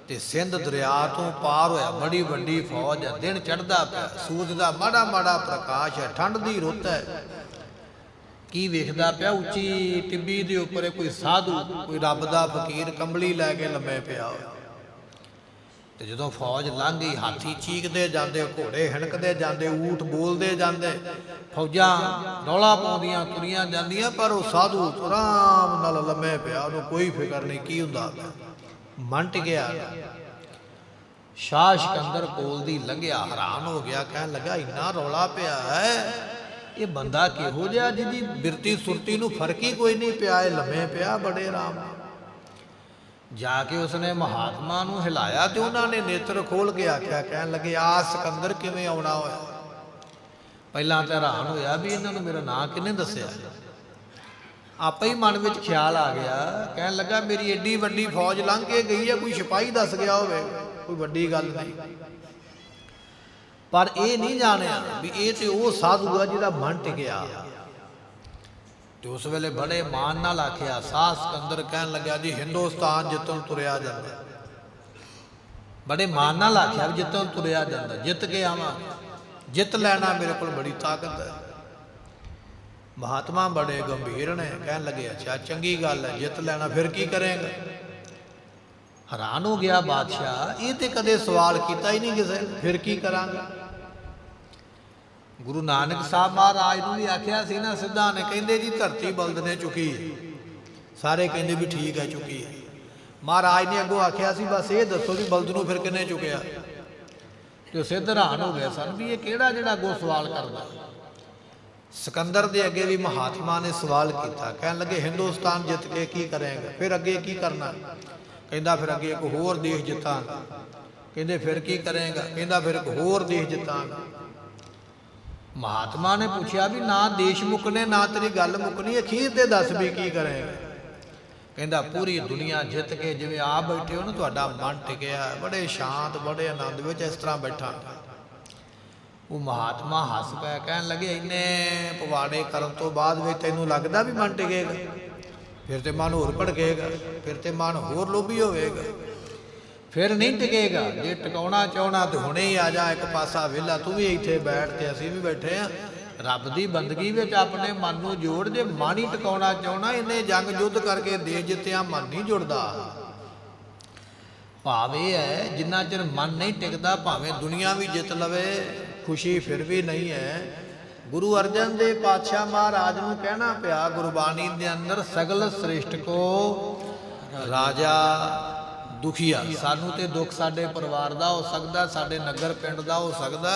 ਤੇ ਸਿੰਧ ਦਰਿਆ ਤੋਂ ਪਾਰ ਹੋਇਆ, ਬੜੀ ਵੱਡੀ ਫੌਜ ਹੈ, ਦਿਨ ਚੜ੍ਹਦਾ ਪਿਆ, ਸੂਰਜ ਦਾ ਮਾੜਾ ਮਾੜਾ ਪ੍ਰਕਾਸ਼ ਹੈ, ਠੰਡ ਦੀ ਰੁੱਤ ਹੈ। ਕੀ ਵੇਖਦਾ ਪਿਆ? ਉੱਚੀ ਟਿੱਬੀ ਦੇ ਉੱਪਰ ਕੋਈ ਸਾਧੂ, ਕੋਈ ਰੱਬ ਦਾ ਫਕੀਰ ਕੰਬਲੀ ਲੈ ਕੇ ਲੰਮੇ ਪਿਆ ਹੋਇਆ। ਤੇ ਜਦੋਂ ਫੌਜ ਲੰਘ ਗਈ, ਹਾਥੀ ਚੀਕਦੇ ਜਾਂਦੇ, ਘੋੜੇ ਹਿਣਕਦੇ ਜਾਂਦੇ, ਊਠ ਬੋਲਦੇ ਜਾਂਦੇ, ਫੌਜਾਂ ਰੌਲਾ ਪਾਉਂਦੀਆਂ ਤੁਰੀਆਂ ਜਾਂਦੀਆਂ, ਪਰ ਉਹ ਸਾਧੂ ਆਰਾਮ ਨਾਲ ਲੰਮੇ ਪਿਆ, ਉਹਨੂੰ ਕੋਈ ਫਿਕਰ ਨਹੀਂ ਕੀ ਹੁੰਦਾ ਪਿਆ, ਮਨ ਟਿਕਿਆ। ਸ਼ਾਹ ਸਿਕੰਦਰ ਕੋਲ ਦੀ ਲੰਘਿਆ, ਹੈਰਾਨ ਹੋ ਗਿਆ, ਕਹਿਣ ਲੱਗਾ ਇੰਨਾ ਰੌਲਾ ਪਿਆ ਹੈ, ਇਹ ਬੰਦਾ ਕਿਹੋ ਜਿਹਾ ਜਿਹਦੀ ਬਿਰਤੀ ਸੁਰਤੀ ਨੂੰ ਫਰਕ ਹੀ ਕੋਈ ਨਹੀਂ ਪਿਆ, ਇਹ ਲੰਮੇ ਪਿਆ ਬੜੇ ਆਰਾਮ। ਜਾ ਕੇ ਉਸਨੇ ਮਹਾਤਮਾ ਨੂੰ ਹਿਲਾਇਆ ਤੇ ਉਹਨਾਂ ਨੇ ਨੇਤਰ ਖੋਲ ਕੇ ਆਖਿਆ, ਕਹਿਣ ਲੱਗੇ ਆ ਸਿਕੰਦਰ ਕਿਵੇਂ ਆਉਣਾ ਹੋਇਆ? ਪਹਿਲਾਂ ਤਾਂ ਹੈਰਾਨ ਹੋਇਆ ਵੀ ਇਹਨਾਂ ਨੂੰ ਮੇਰਾ ਨਾਂ ਕਿਹਨੇ ਦੱਸਿਆ। ਆਪੇ ਹੀ ਮਨ ਵਿੱਚ ਖਿਆਲ ਆ ਗਿਆ, ਕਹਿਣ ਲੱਗਾ ਮੇਰੀ ਏਡੀ ਵੱਡੀ ਫੌਜ ਲੰਘ ਕੇ ਗਈ ਹੈ, ਕੋਈ ਸਿਪਾਹੀ ਦੱਸ ਗਿਆ ਹੋਵੇ, ਕੋਈ ਵੱਡੀ ਗੱਲ ਨਹੀਂ। ਪਰ ਇਹ ਨਹੀਂ ਜਾਣਿਆ ਵੀ ਇਹ ਤੇ ਉਹ ਸਾਧੂ ਆ ਜਿਹਦਾ ਮਨ ਟਿਕਿਆ। ਤੇ ਉਸ ਵੇਲੇ ਬੜੇ ਮਾਣ ਨਾਲ ਆਖਿਆ, ਸ਼ਾਹ ਸਿਕੰਦਰ ਕਹਿਣ ਲੱਗਾ ਜੀ ਹਿੰਦੁਸਤਾਨ ਜਿੱਤਣ ਤੁਰਿਆ ਜਾਂਦਾ। ਬੜੇ ਮਾਣ ਨਾਲ ਆਖਿਆ ਵੀ ਜਿੱਤਣ ਤੁਰਿਆ ਜਾਂਦਾ, ਜਿੱਤ ਕੇ ਆਵਾਂ। ਜਿੱਤ ਲੈਣਾ ਮੇਰੇ ਕੋਲ ਬੜੀ ਤਾਕਤ ਹੈ। ਮਹਾਤਮਾ ਬੜੇ ਗੰਭੀਰ ਨੇ, ਕਹਿਣ ਲੱਗੇ ਅੱਛਾ ਚੰਗੀ ਗੱਲ ਹੈ, ਜਿੱਤ ਲੈਣਾ, ਫਿਰ ਕੀ ਕਰੇਗਾ? ਹੈਰਾਨ ਹੋ ਗਿਆ ਬਾਦਸ਼ਾਹ, ਇਹ ਤੇ ਕਦੇ ਸਵਾਲ ਕੀਤਾ ਹੀ ਨਹੀਂ ਕਿਸੇ ਨੇ, ਫਿਰ ਕੀ ਕਰਾਂਗਾ? ਗੁਰੂ ਨਾਨਕ ਸਾਹਿਬ ਮਹਾਰਾਜ ਨੂੰ ਵੀ ਆਖਿਆ ਸੀ ਨਾ ਸਿੱਧਾ ਨੇ, ਕਹਿੰਦੇ ਜੀ ਧਰਤੀ ਬਲਦ ਨੇ ਚੁੱਕੀ ਹੈ। ਸਾਰੇ ਕਹਿੰਦੇ ਵੀ ਠੀਕ ਹੈ ਚੁੱਕੀ ਹੈ। ਮਹਾਰਾਜ ਨੇ ਅੱਗੋਂ ਆਖਿਆ ਸੀ ਬਸ ਇਹ ਦੱਸੋ ਵੀ ਬਲਦ ਨੂੰ ਫਿਰ ਕਿੰਨੇ ਚੁੱਕਿਆ? ਤੇ ਉਹ ਸਿੱਧ ਹੈਰਾਨ ਹੋ ਗਏ ਸਨ ਵੀ ਇਹ ਕਿਹੜਾ ਜਿਹੜਾ ਅੱਗੋਂ ਸਵਾਲ ਕਰਦਾ। ਸਿਕੰਦਰ ਦੇ ਅੱਗੇ ਵੀ ਮਹਾਤਮਾ ਨੇ ਸਵਾਲ ਕੀਤਾ, ਕਹਿਣ ਲੱਗੇ ਹਿੰਦੁਸਤਾਨ ਜਿੱਤ ਕੇ ਕੀ ਕਰੇਗਾ? ਫਿਰ ਅੱਗੇ ਕੀ ਕਰਨਾ? ਕਹਿੰਦਾ ਫਿਰ ਅੱਗੇ ਇੱਕ ਹੋਰ ਦੇਸ਼ ਜਿੱਤਾਂਗਾ। ਕਹਿੰਦੇ ਫਿਰ ਕੀ ਕਰੇਗਾ? ਕਹਿੰਦਾ ਫਿਰ ਇੱਕ ਹੋਰ ਦੇਸ਼ ਜਿੱਤਾਂਗਾ। ਮਹਾਤਮਾ ਨੇ ਪੁੱਛਿਆ ਵੀ ਨਾ ਦੇਸ਼ ਮੁੱਕਣੇ ਨਾ ਤੇਰੀ ਗੱਲ ਮੁੱਕਣੀ, ਅਖੀਰ ਤੇ ਦੱਸ ਵੀ ਕੀ ਕਰੇਗਾ? ਕਹਿੰਦਾ ਪੂਰੀ ਦੁਨੀਆ ਜਿੱਤ ਕੇ, ਜਿਵੇਂ ਆਪ ਬੈਠੇ ਹੋ ਨਾ ਤੁਹਾਡਾ ਮਨ ਟਿਕਿਆ, ਬੜੇ ਸ਼ਾਂਤ ਬੜੇ ਆਨੰਦ ਵਿੱਚ ਇਸ ਤਰ੍ਹਾਂ ਬੈਠਾ। ਉਹ ਮਹਾਤਮਾ ਹੱਸ ਪਿਆ, ਕਹਿਣ ਲੱਗੇ ਇੰਨੇ ਪਵਾੜੇ ਕਰਨ ਤੋਂ ਬਾਅਦ ਵੀ ਤੈਨੂੰ ਲੱਗਦਾ ਵੀ ਮਨ ਟਿਕੇਗਾ? ਫਿਰ ਤੇ ਮਨ ਹੋਰ ਭੜਕੇਗਾ, ਫਿਰ ਤੇ ਮਨ ਹੋਰ ਲੋਭੀ ਹੋਵੇਗਾ, ਫਿਰ ਨਹੀਂ ਟਿਕੇਗਾ। ਜੇ ਟਿਕਾਉਣਾ ਚਾਹਣਾ ਤੇ ਹੁਣੇ ਹੀ ਆ ਜਾ, ਇੱਕ ਪਾਸਾ ਵਿਹਲਾ, ਤੂੰ ਵੀ ਇੱਥੇ ਬੈਠ ਤੇ ਅਸੀਂ ਵੀ ਬੈਠੇ ਆ। ਰੱਬ ਦੀ ਬੰਦਗੀ ਵਿੱਚ ਆਪਣੇ ਮਨ ਨੂੰ ਜੋੜ, ਜੇ ਮਨ ਹੀ ਟਿਕਾਉਣਾ ਚਾਹਣਾ, ਇਹਨੇ ਜੰਗ ਯੁੱਧ ਕਰਕੇ ਦੇਸ਼ ਜਿੱਤਿਆ, ਮਨ ਨਹੀਂ ਜੁੜਦਾ। ਭਾਵ ਇਹ ਹੈ ਜਿੰਨਾ ਚਿਰ ਮਨ ਨਹੀਂ ਟਿਕਦਾ ਭਾਵੇਂ ਦੁਨੀਆ ਵੀ ਜਿੱਤ ਲਵੇ, ਖੁਸ਼ੀ ਫਿਰ ਵੀ ਨਹੀਂ ਹੈ। ਗੁਰੂ ਅਰਜਨ ਦੇਵ ਪਾਤਸ਼ਾਹ ਮਹਾਰਾਜ ਨੂੰ ਕਹਿਣਾ ਪਿਆ ਗੁਰਬਾਣੀ ਦੇ ਅੰਦਰ, ਸਗਲ ਸ੍ਰਿਸ਼ਟ ਕੋ ਰਾਜਾ ਦੁਖੀਆ। ਸਾਨੂੰ ਤੇ ਦੁੱਖ ਸਾਡੇ ਪਰਿਵਾਰ ਦਾ ਹੋ ਸਕਦਾ, ਸਾਡੇ ਨਗਰ ਪਿੰਡ ਦਾ ਹੋ ਸਕਦਾ,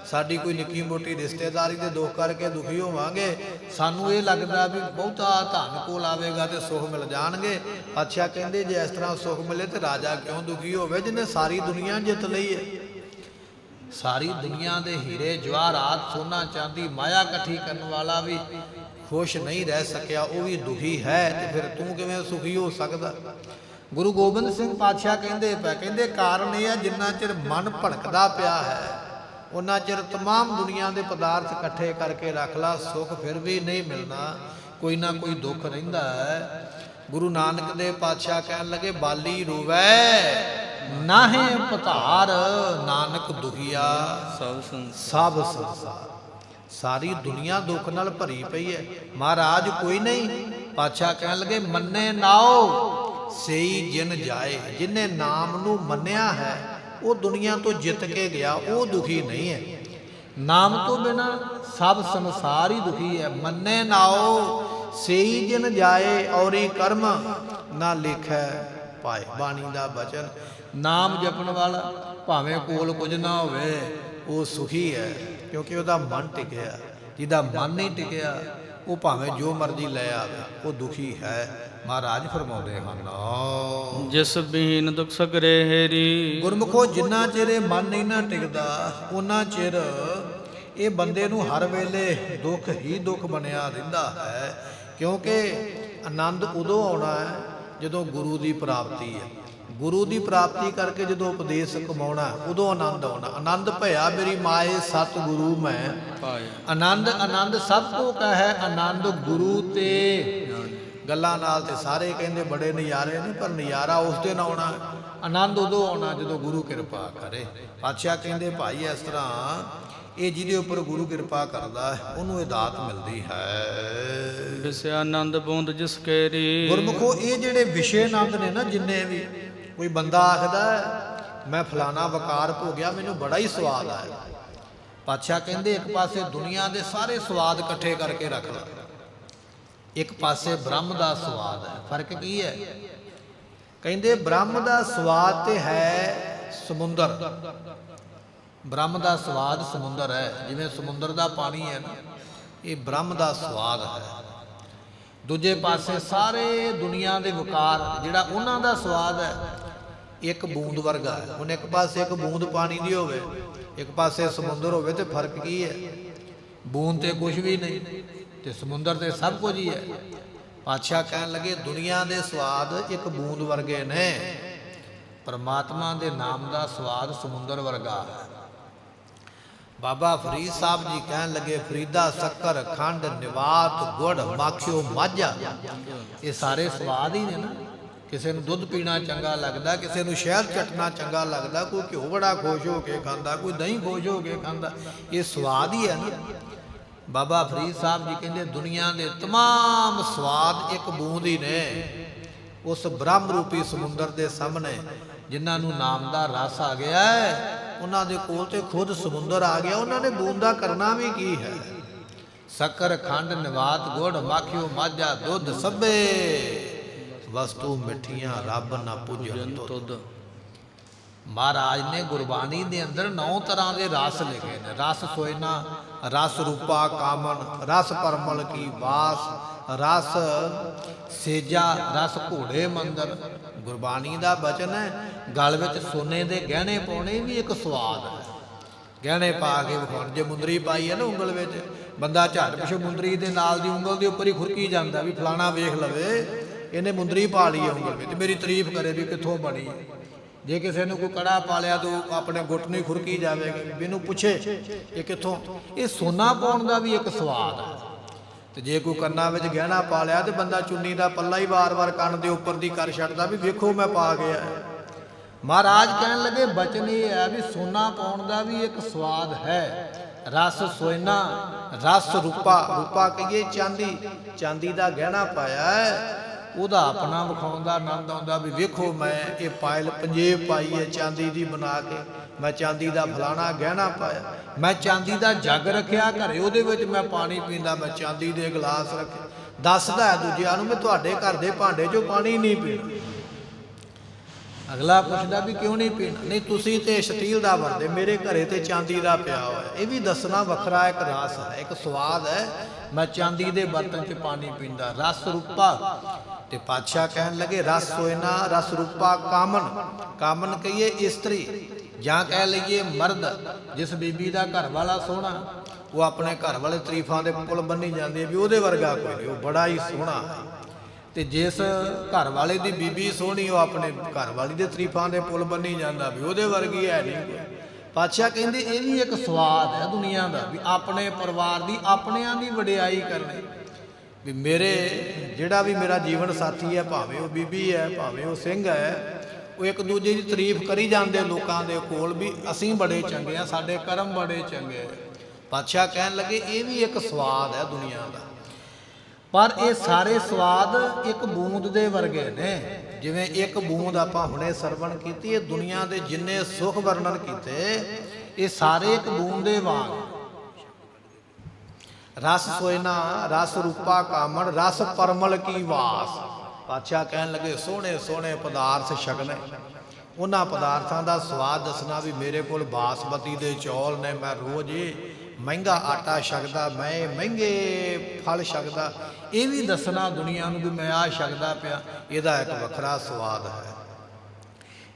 ਸਾਡੀ ਕੋਈ ਨਿੱਕੀ ਮੋਟੀ ਰਿਸ਼ਤੇਦਾਰੀ ਦੇ ਦੁੱਖ ਕਰਕੇ ਦੁਖੀ ਹੋਵਾਂਗੇ। ਸਾਨੂੰ ਇਹ ਲੱਗਦਾ ਵੀ ਬਹੁਤਾ ਧਨ ਕੋਲ ਆਵੇਗਾ ਤੇ ਸੁੱਖ ਮਿਲ ਜਾਣਗੇ। ਪਾਤਸ਼ਾਹ ਕਹਿੰਦੇ ਜੇ ਇਸ ਤਰ੍ਹਾਂ ਸੁੱਖ ਮਿਲੇ ਤੇ ਰਾਜਾ ਕਿਉਂ ਦੁਖੀ ਹੋਵੇ ਜਿਹਨੇ ਸਾਰੀ ਦੁਨੀਆ ਜਿੱਤ ਲਈ ਹੈ? ਸਾਰੀ ਦੁਨੀਆ ਦੇ ਹੀਰੇ ਜਵਾਹਰਾਤ ਸੋਨਾ ਚਾਂਦੀ ਮਾਇਆ ਇਕੱਠੀ ਕਰਨ ਵਾਲਾ ਵੀ ਖੁਸ਼ ਨਹੀਂ ਰਹਿ ਸਕਿਆ, ਉਹ ਵੀ ਦੁਖੀ ਹੈ, ਤੇ ਫਿਰ ਤੂੰ ਕਿਵੇਂ ਸੁਖੀ ਹੋ ਸਕਦਾ? ਗੁਰੂ ਗੋਬਿੰਦ ਸਿੰਘ ਪਾਤਸ਼ਾਹ ਕਹਿੰਦੇ ਪਏ, ਕਹਿੰਦੇ ਕਾਰਨ ਇਹ ਹੈ ਜਿੰਨਾ ਚਿਰ ਮਨ ਭੜਕਦਾ ਪਿਆ ਹੈ ਉਹਨਾਂ ਚਿਰ ਤਮਾਮ ਦੁਨੀਆ ਦੇ ਪਦਾਰਥ ਇਕੱਠੇ ਕਰਕੇ ਰੱਖ ਲਾ, ਸੁੱਖ ਫਿਰ ਵੀ ਨਹੀਂ ਮਿਲਣਾ, ਕੋਈ ਨਾ ਕੋਈ ਦੁੱਖ ਰਹਿੰਦਾ ਹੈ। ਗੁਰੂ ਨਾਨਕ ਦੇਵ ਪਾਤਸ਼ਾਹ ਕਹਿਣ ਲੱਗੇ ਬਾਲੀ ਰੋਵੈ ਨਾਹੇ ਪਧਾਰ, ਨਾਨਕ ਦੁਖੀਆ ਸਭ ਸੰਸਾਰ। ਸਾਰੀ ਦੁਨੀਆ ਦੁੱਖ ਨਾਲ ਭਰੀ ਪਈ ਹੈ। ਮਹਾਰਾਜ ਕੋਈ ਨਹੀਂ। ਪਾਤਸ਼ਾਹ ਕਹਿਣ ਲੱਗੇ ਮੰਨੇ ਨਾਓ ਸਈ ਜਿਨ ਜਾਏ, ਜਿਹਨੇ ਨਾਮ ਨੂੰ ਮੰਨਿਆ ਹੈ ਉਹ ਦੁਨੀਆ ਤੋਂ ਜਿੱਤ ਕੇ ਗਿਆ, ਉਹ ਦੁਖੀ ਨਹੀਂ ਹੈ। ਨਾਮ ਤੋਂ ਬਿਨਾ ਸਭ ਸੰਸਾਰ ਹੀ ਦੁਖੀ ਹੈ। ਮੰਨੇ ਨਾਓ ਸਈ ਜਿਨ ਜਾਏ, ਔਰੀ ਕਰਮ ਨਾ ਲਿਖੈ ਪਾਏ। ਬਾਣੀ ਦਾ ਬਚਨ, ਨਾਮ ਜਪਣ ਵਾਲਾ ਭਾਵੇਂ ਕੋਲ ਕੁਝ ਨਾ ਹੋਵੇ ਉਹ ਸੁਖੀ ਹੈ, ਕਿਉਂਕਿ ਉਹਦਾ ਮਨ ਟਿਕਿਆ। ਜਿਹਦਾ ਮਨ ਨਹੀਂ ਟਿਕਿਆ ਉਹ ਭਾਵੇਂ ਜੋ ਮਰਜ਼ੀ ਲੈ ਆਵੇ ਉਹ ਦੁਖੀ ਹੈ। ਮਹਾਰਾਜ ਫਰਮਾਉਂਦੇ ਹਨ ਜਿਸ ਬੀਨ ਦੁਖ ਸਗਰੇ ਹੇਰੀ। ਗੁਰਮੁਖੋ ਜਿੰਨਾ ਚਿਰ ਇਹ ਮਨ ਨਹੀਂ ਨਾ ਟਿਕਦਾ ਉਹਨਾਂ ਚਿਰ ਇਹ ਬੰਦੇ ਨੂੰ ਹਰ ਵੇਲੇ ਦੁੱਖ ਹੀ ਦੁੱਖ ਬਣਿਆ ਰਹਿੰਦਾ ਹੈ। ਕਿਉਂਕਿ ਆਨੰਦ ਉਦੋਂ ਆਉਣਾ ਹੈ ਜਦੋਂ ਗੁਰੂ ਦੀ ਪ੍ਰਾਪਤੀ ਹੈ। ਗੁਰੂ ਦੀ ਪ੍ਰਾਪਤੀ ਕਰਕੇ ਜਦੋਂ ਉਪਦੇਸ਼ ਕਮਾਉਣਾ ਉਦੋਂ ਆਨੰਦ ਆਉਣਾ। ਆਨੰਦ ਭਇਆ ਮੇਰੀ ਮਾਏ ਸਤ ਗੁਰੂ ਮੈਂ ਪਾਇਆ। ਆਨੰਦ ਆਨੰਦ ਸਭ ਕੋ ਕਹੈ, ਆਨੰਦ ਗੁਰੂ ਤੇ। ਗੱਲਾਂ ਨਾਲ ਤੇ ਸਾਰੇ ਕਹਿੰਦੇ ਬੜੇ ਨਜ਼ਾਰੇ ਨੇ, ਪਰ ਨਜ਼ਾਰਾ ਉਸ ਦਿਨ ਆਉਣਾ, ਆਨੰਦ ਉਦੋਂ ਆਉਣਾ ਜਦੋਂ ਗੁਰੂ ਕਿਰਪਾ ਕਰੇ। ਪਾਤਸ਼ਾਹ ਕਹਿੰਦੇ ਭਾਈ ਇਸ ਤਰ੍ਹਾਂ ਇਹ ਜਿਹਦੇ ਉੱਪਰ ਗੁਰੂ ਕਿਰਪਾ ਕਰਦਾ ਹੈ ਉਹਨੂੰ ਇਹ ਦਾਤ ਮਿਲਦੀ ਹੈ। ਵਿਸ਼ੇ ਆਨੰਦ ਬੂੰਦ ਜਿਸ ਕੇਰੀ। ਗੁਰਮੁਖੋ ਇਹ ਜਿਹੜੇ ਵਿਸ਼ੇ ਆਨੰਦ ਨੇ ਨਾ, ਜਿੰਨੇ ਵੀ ਕੋਈ ਬੰਦਾ ਆਖਦਾ ਮੈਂ ਫਲਾਣਾ ਵਕਾਰ ਭੋਗਿਆ ਮੈਨੂੰ ਬੜਾ ਹੀ ਸਵਾਦ ਆਇਆ, ਪਾਤਸ਼ਾਹ ਕਹਿੰਦੇ ਇੱਕ ਪਾਸੇ ਦੁਨੀਆ ਦੇ ਸਾਰੇ ਸਵਾਦ ਇਕੱਠੇ ਕਰਕੇ ਰੱਖ ਲੈ, ਇੱਕ ਪਾਸੇ ਬ੍ਰਹਮ ਦਾ ਸਵਾਦ ਹੈ। ਫਰਕ ਕੀ ਹੈ? ਕਹਿੰਦੇ ਬ੍ਰਹਮ ਦਾ ਸਵਾਦ ਤੇ ਹੈ ਸਮੁੰਦਰ। ਬ੍ਰਹਮ ਦਾ ਸਵਾਦ ਸਮੁੰਦਰ ਹੈ, ਜਿਵੇਂ ਸਮੁੰਦਰ ਦਾ ਪਾਣੀ ਹੈ ਨਾ, ਇਹ ਬ੍ਰਹਮ ਦਾ ਸਵਾਦ ਹੈ। ਦੂਜੇ ਪਾਸੇ ਸਾਰੇ ਦੁਨੀਆ ਦੇ ਵਕਾਰ ਜਿਹੜਾ ਉਹਨਾਂ ਦਾ ਸਵਾਦ ਹੈ ਇੱਕ ਬੂੰਦ ਵਰਗਾ ਹੈ। ਹੁਣ ਇੱਕ ਪਾਸੇ ਇੱਕ ਬੂੰਦ ਪਾਣੀ ਦੀ ਹੋਵੇ, ਇੱਕ ਪਾਸੇ ਸਮੁੰਦਰ ਹੋਵੇ, ਤੇ ਫਰਕ ਕੀ ਹੈ? ਬੂੰਦ ਤੇ ਕੁਝ ਵੀ ਨਹੀਂ ਤੇ ਸਮੁੰਦਰ ਤੇ ਸਭ ਕੁਝ ਹੀ ਹੈ। ਪਾਤਸ਼ਾਹ ਕਹਿਣ ਲੱਗੇ ਦੁਨੀਆ ਦੇ ਸਵਾਦ ਇੱਕ ਬੂੰਦ ਵਰਗੇ ਨੇ, ਪਰਮਾਤਮਾ ਦੇ ਨਾਮ ਦਾ ਸਵਾਦ ਸਮੁੰਦਰ ਵਰਗਾ ਹੈ। ਬਾਬਾ ਫਰੀਦ ਸਾਹਿਬ ਜੀ ਕਹਿਣ ਲੱਗੇ ਫਰੀਦਾ ਸ਼ੱਕਰ ਖੰਡ ਨਿਵਾਤ ਗੁੜ ਮਾਖਿਓ ਮਾਝਾ, ਇਹ ਸਾਰੇ ਸਵਾਦ ਹੀ ਨੇ ਨਾ। ਕਿਸੇ ਨੂੰ ਦੁੱਧ ਪੀਣਾ ਚੰਗਾ ਲੱਗਦਾ, ਕਿਸੇ ਨੂੰ ਸ਼ਹਿਦ ਚਟਣਾ ਚੰਗਾ ਲੱਗਦਾ, ਕੋਈ ਘਿਓ ਬੜਾ ਖੁਸ਼ ਹੋ ਕੇ ਖਾਂਦਾ, ਕੋਈ ਦਹੀਂ ਖੁਸ਼ ਹੋ ਕੇ ਖਾਂਦਾ। ਇਹ ਸਵਾਦ ਹੀ ਹੈ ਨਾ। ਬਾਬਾ ਫਰੀਦ ਸਾਹਿਬ ਜੀ ਕਹਿੰਦੇ ਦੁਨੀਆ ਦੇ ਤਮਾਮ ਸਵਾਦ ਇੱਕ ਬੂੰਦ ਹੀ ਨੇ, ਉਸ ਬ੍ਰਹਮ ਰੂਪੀ ਸਮੁੰਦਰ ਦੇ ਸਾਹਮਣੇ। ਜਿਨ੍ਹਾਂ ਨੂੰ ਨਾਮ ਦਾ ਰਸ ਆ ਗਿਆ ਹੈ, ਉਹਨਾਂ ਦੇ ਕੋਲ ਤੇ ਖੁਦ ਸਮੁੰਦਰ ਆ ਗਿਆ, ਉਹਨਾਂ ਨੇ ਬੂੰਦਾ ਕਰਨਾ ਵੀ ਕੀ ਹੈ। ਸ਼ੱਕਰ ਖੰਡ ਨਿਵਾਤ ਗੁੜ ਮਾਖਿਓ ਮਾਝਾ ਦੁੱਧ ਸਭੇ, ਵਸਤੂ ਮਿੱਠੀਆਂ ਰੱਬ ਨਾ ਪੂਜਨ ਤੁਧ। ਮਹਾਰਾਜ ਨੇ ਗੁਰਬਾਣੀ ਦੇ ਅੰਦਰ 9 ਤਰ੍ਹਾਂ ਦੇ ਰਸ ਲਿਖੇ ਨੇ। ਰਸ ਸੋਇਨਾ, ਰਸ ਰੂਪਾ ਕਾਮਨ, ਰਸ ਪਰਮਲ ਕੀ ਬਾਸ, ਰਸ ਸੇਜਾ, ਰਸ ਘੋੜੇ ਮੰਦਰ। ਗੁਰਬਾਣੀ ਦਾ ਬਚਨ ਹੈ। ਗਲ ਵਿੱਚ ਸੋਨੇ ਦੇ ਗਹਿਣੇ ਪਾਉਣੇ ਵੀ ਇੱਕ ਸਵਾਦ ਹੈ। ਗਹਿਣੇ ਪਾ ਕੇ ਵਿਖਾਉਣ। ਜੇ ਮੁੰਦਰੀ ਪਾਈ ਹੈ ਨਾ ਉਂਗਲ ਵਿੱਚ, ਬੰਦਾ ਝੱਟ ਪਿਛੋਂ ਮੁੰਦਰੀ ਦੇ ਨਾਲ ਦੀ ਉਂਗਲ ਦੇ ਉੱਪਰ ਹੀ ਖੁਰਕੀ ਜਾਂਦਾ ਵੀ ਫਲਾਣਾ ਵੇਖ ਲਵੇ ਇਹਨੇ ਮੁੰਦਰੀ ਪਾ ਲਈ ਹੈ ਉਂਗਲ ਵਿੱਚ, ਮੇਰੀ ਤਾਰੀਫ ਕਰੇ ਵੀ ਕਿੱਥੋਂ ਬਣੀ। ਜੇ ਕਿਸੇ ਨੂੰ ਕੋਈ ਕੜਾ ਪਾ ਲਿਆ ਤਾਂ ਆਪਣੇ ਗੁੱਟ ਨੂੰ ਹੀ ਖੁਰਕੀ ਜਾਵੇਗੀ, ਮੈਨੂੰ ਪੁੱਛੇ ਇਹ ਕਿੱਥੋਂ। ਇਹ ਸੋਨਾ ਪਾਉਣ ਦਾ ਵੀ ਇੱਕ ਸਵਾਦ ਹੈ। ਤੇ ਜੇ ਕੋਈ ਕੰਨਾਂ ਵਿੱਚ ਗਹਿਣਾ ਪਾ ਲਿਆ ਤੇ ਬੰਦਾ ਚੁੰਨੀ ਦਾ ਪੱਲਾ ਹੀ ਵਾਰ-ਵਾਰ ਕੰਨ ਦੇ ਉੱਪਰ ਦੀ ਕਰ ਛੱਡਦਾ ਵੀ ਵੇਖੋ ਮੈਂ ਪਾ ਗਿਆ। ਮਹਾਰਾਜ ਕਹਿਣ ਲੱਗੇ ਬਚਨ ਇਹ ਹੈ ਵੀ ਸੋਨਾ ਪਾਉਣ ਦਾ ਵੀ ਇੱਕ ਸਵਾਦ ਹੈ। ਰਸ ਸੋਇਨਾ, ਰਸ ਰੂਪਾ, ਰੂਪਾ ਕਹੀਏ ਚਾਂਦੀ, ਚਾਂਦੀ ਦਾ ਗਹਿਣਾ ਪਾਇਆ ਹੈ, ਉਹਦਾ ਆਪਣਾ ਵਿਖਾਉਣ ਦਾ ਆਨੰਦ ਆਉਂਦਾ ਵੀ ਵੇਖੋ ਮੈਂ ਇਹ ਪਾਇਲ ਪੰਜੇਬ ਪਾਈ ਹੈ ਚਾਂਦੀ ਦੀ ਬਣਾ ਕੇ, ਮੈਂ ਚਾਂਦੀ ਦਾ ਫਲਾਣਾ ਗਹਿਣਾ ਪਾਇਆ, ਮੈਂ ਚਾਂਦੀ ਦਾ ਜੱਗ ਰੱਖਿਆ ਘਰੇ, ਉਹਦੇ ਵਿੱਚ ਮੈਂ ਪਾਣੀ ਪੀਂਦਾ, ਮੈਂ ਚਾਂਦੀ ਦੇ ਗਲਾਸ ਰੱਖੇ। ਦੱਸਦਾ ਹੈ ਦੂਜਿਆਂ ਨੂੰ ਮੈਂ ਤੁਹਾਡੇ ਘਰ ਦੇ ਭਾਂਡੇ 'ਚੋਂ ਪਾਣੀ ਨਹੀਂ ਪੀਣਾ। ਅਗਲਾ ਪੁੱਛਦਾ ਵੀ ਕਿਉਂ ਨਹੀਂ ਪੀਣਾ। ਨਹੀਂ ਤੁਸੀਂ ਤੇ ਸਟੀਲ ਦਾ ਵਰਤੇ, ਮੇਰੇ ਘਰੇ ਤੇ ਚਾਂਦੀ ਦਾ ਪਿਆ ਹੋਇਆ। ਇਹ ਵੀ ਦੱਸਣਾ ਵੱਖਰਾ ਇੱਕ ਰਸ ਹੈ, ਇੱਕ ਸਵਾਦ ਹੈ। ਮੈਂ ਚਾਂਦੀ ਦੇ ਬਰਤਨ 'ਚ ਪਾਣੀ ਪੀਂਦਾ। ਰਸ ਰੂਪਾ ਤੇ ਪਾਤਸ਼ਾਹ ਕਹਿਣ ਲੱਗੇ ਰਸ ਸੋਇਨਾ, ਰਸ ਰੂਪਾ ਕਾਮਨ। ਕਾਮਨ ਕਹੀਏ ਇਸਤਰੀ ਜਾਂ ਕਹਿ ਲਈਏ ਮਰਦ। ਜਿਸ ਬੀਬੀ ਦਾ ਘਰ ਵਾਲਾ ਸੋਹਣਾ, ਉਹ ਆਪਣੇ ਘਰ ਵਾਲੇ ਤਾਰੀਫਾਂ ਦੇ ਪੁੱਲ ਬੰਨੀ ਜਾਂਦੀ ਹੈ ਵੀ ਉਹਦੇ ਵਰਗਾ ਕੋਈ ਨਹੀਂ, ਉਹ ਬੜਾ ਹੀ ਸੋਹਣਾ ਹੈ। ਤੇ ਜਿਸ ਘਰ ਵਾਲੇ ਦੀ ਬੀਬੀ ਸੋਹਣੀ, ਉਹ ਆਪਣੇ ਘਰ ਵਾਲੀ ਦੇ ਤਾਰੀਫਾਂ ਦੇ ਪੁੱਲ ਬੰਨੀ ਜਾਂਦਾ ਵੀ ਉਹਦੇ ਵਰਗੀ ਹੈ ਨਹੀਂ। ਪਾਤਸ਼ਾਹ ਕਹਿੰਦੇ ਇਹ ਵੀ ਇੱਕ ਸਵਾਦ ਹੈ ਦੁਨੀਆ ਦਾ, ਵੀ ਆਪਣੇ ਪਰਿਵਾਰ ਦੀ, ਆਪਣਿਆਂ ਦੀ ਵਡਿਆਈ ਕਰਨੀ। ਵੀ ਮੇਰੇ ਜਿਹੜਾ ਵੀ ਮੇਰਾ ਜੀਵਨ ਸਾਥੀ ਹੈ, ਭਾਵੇਂ ਉਹ ਬੀਬੀ ਹੈ, ਭਾਵੇਂ ਉਹ ਸਿੰਘ ਹੈ, ਉਹ ਇੱਕ ਦੂਜੇ ਦੀ ਤਾਰੀਫ ਕਰੀ ਜਾਂਦੇ ਲੋਕਾਂ ਦੇ ਕੋਲ ਵੀ ਅਸੀਂ ਬੜੇ ਚੰਗੇ ਆ, ਸਾਡੇ ਕਰਮ ਬੜੇ ਚੰਗੇ। ਪਾਤਸ਼ਾਹ ਕਹਿਣ ਲੱਗੇ ਇਹ ਵੀ ਇੱਕ ਸਵਾਦ ਹੈ ਦੁਨੀਆ ਦਾ। ਪਰ ਇਹ ਸਾਰੇ ਸਵਾਦ ਇੱਕ ਬੂੰਦ ਦੇ ਵਰਗੇ ਨੇ। ਜਿਵੇਂ ਇੱਕ ਬੂੰਦ ਆਪਾਂ ਹੁਣੇ ਸਰਵਣ ਕੀਤੀ, ਇਹ ਦੁਨੀਆ ਦੇ ਜਿੰਨੇ ਸੁਖ ਵਰਣਨ ਕੀਤੇ ਇਹ ਸਾਰੇ ਇੱਕ ਬੂੰਦ ਦੇ ਵਾਂਗ। ਰਸ ਸੋਇਨਾ, ਰਸ ਰੂਪਾ ਕਾਮਣ, ਰਸ ਪਰਮਲ ਕੀ ਵਾਸ। ਪਾਤਸ਼ਾਹ ਕਹਿਣ ਲੱਗੇ ਸੋਹਣੇ ਸੋਹਣੇ ਪਦਾਰਥ ਛਕਣੇ, ਉਹਨਾਂ ਪਦਾਰਥਾਂ ਦਾ ਸਵਾਦ ਦੱਸਣਾ ਵੀ ਮੇਰੇ ਕੋਲ ਬਾਸਮਤੀ ਦੇ ਚੌਲ ਨੇ, ਮੈਂ ਰੋਜ਼ ਮਹਿੰਗਾ ਆਟਾ ਛਕਦਾ, ਮੈਂ ਮਹਿੰਗੇ ਫਲ ਛਕਦਾ। ਇਹ ਵੀ ਦੱਸਣਾ ਦੁਨੀਆ ਨੂੰ ਵੀ ਮੈਂ ਆਹ ਛਕਦਾ ਪਿਆ, ਇਹਦਾ ਇੱਕ ਵੱਖਰਾ ਸਵਾਦ ਹੈ।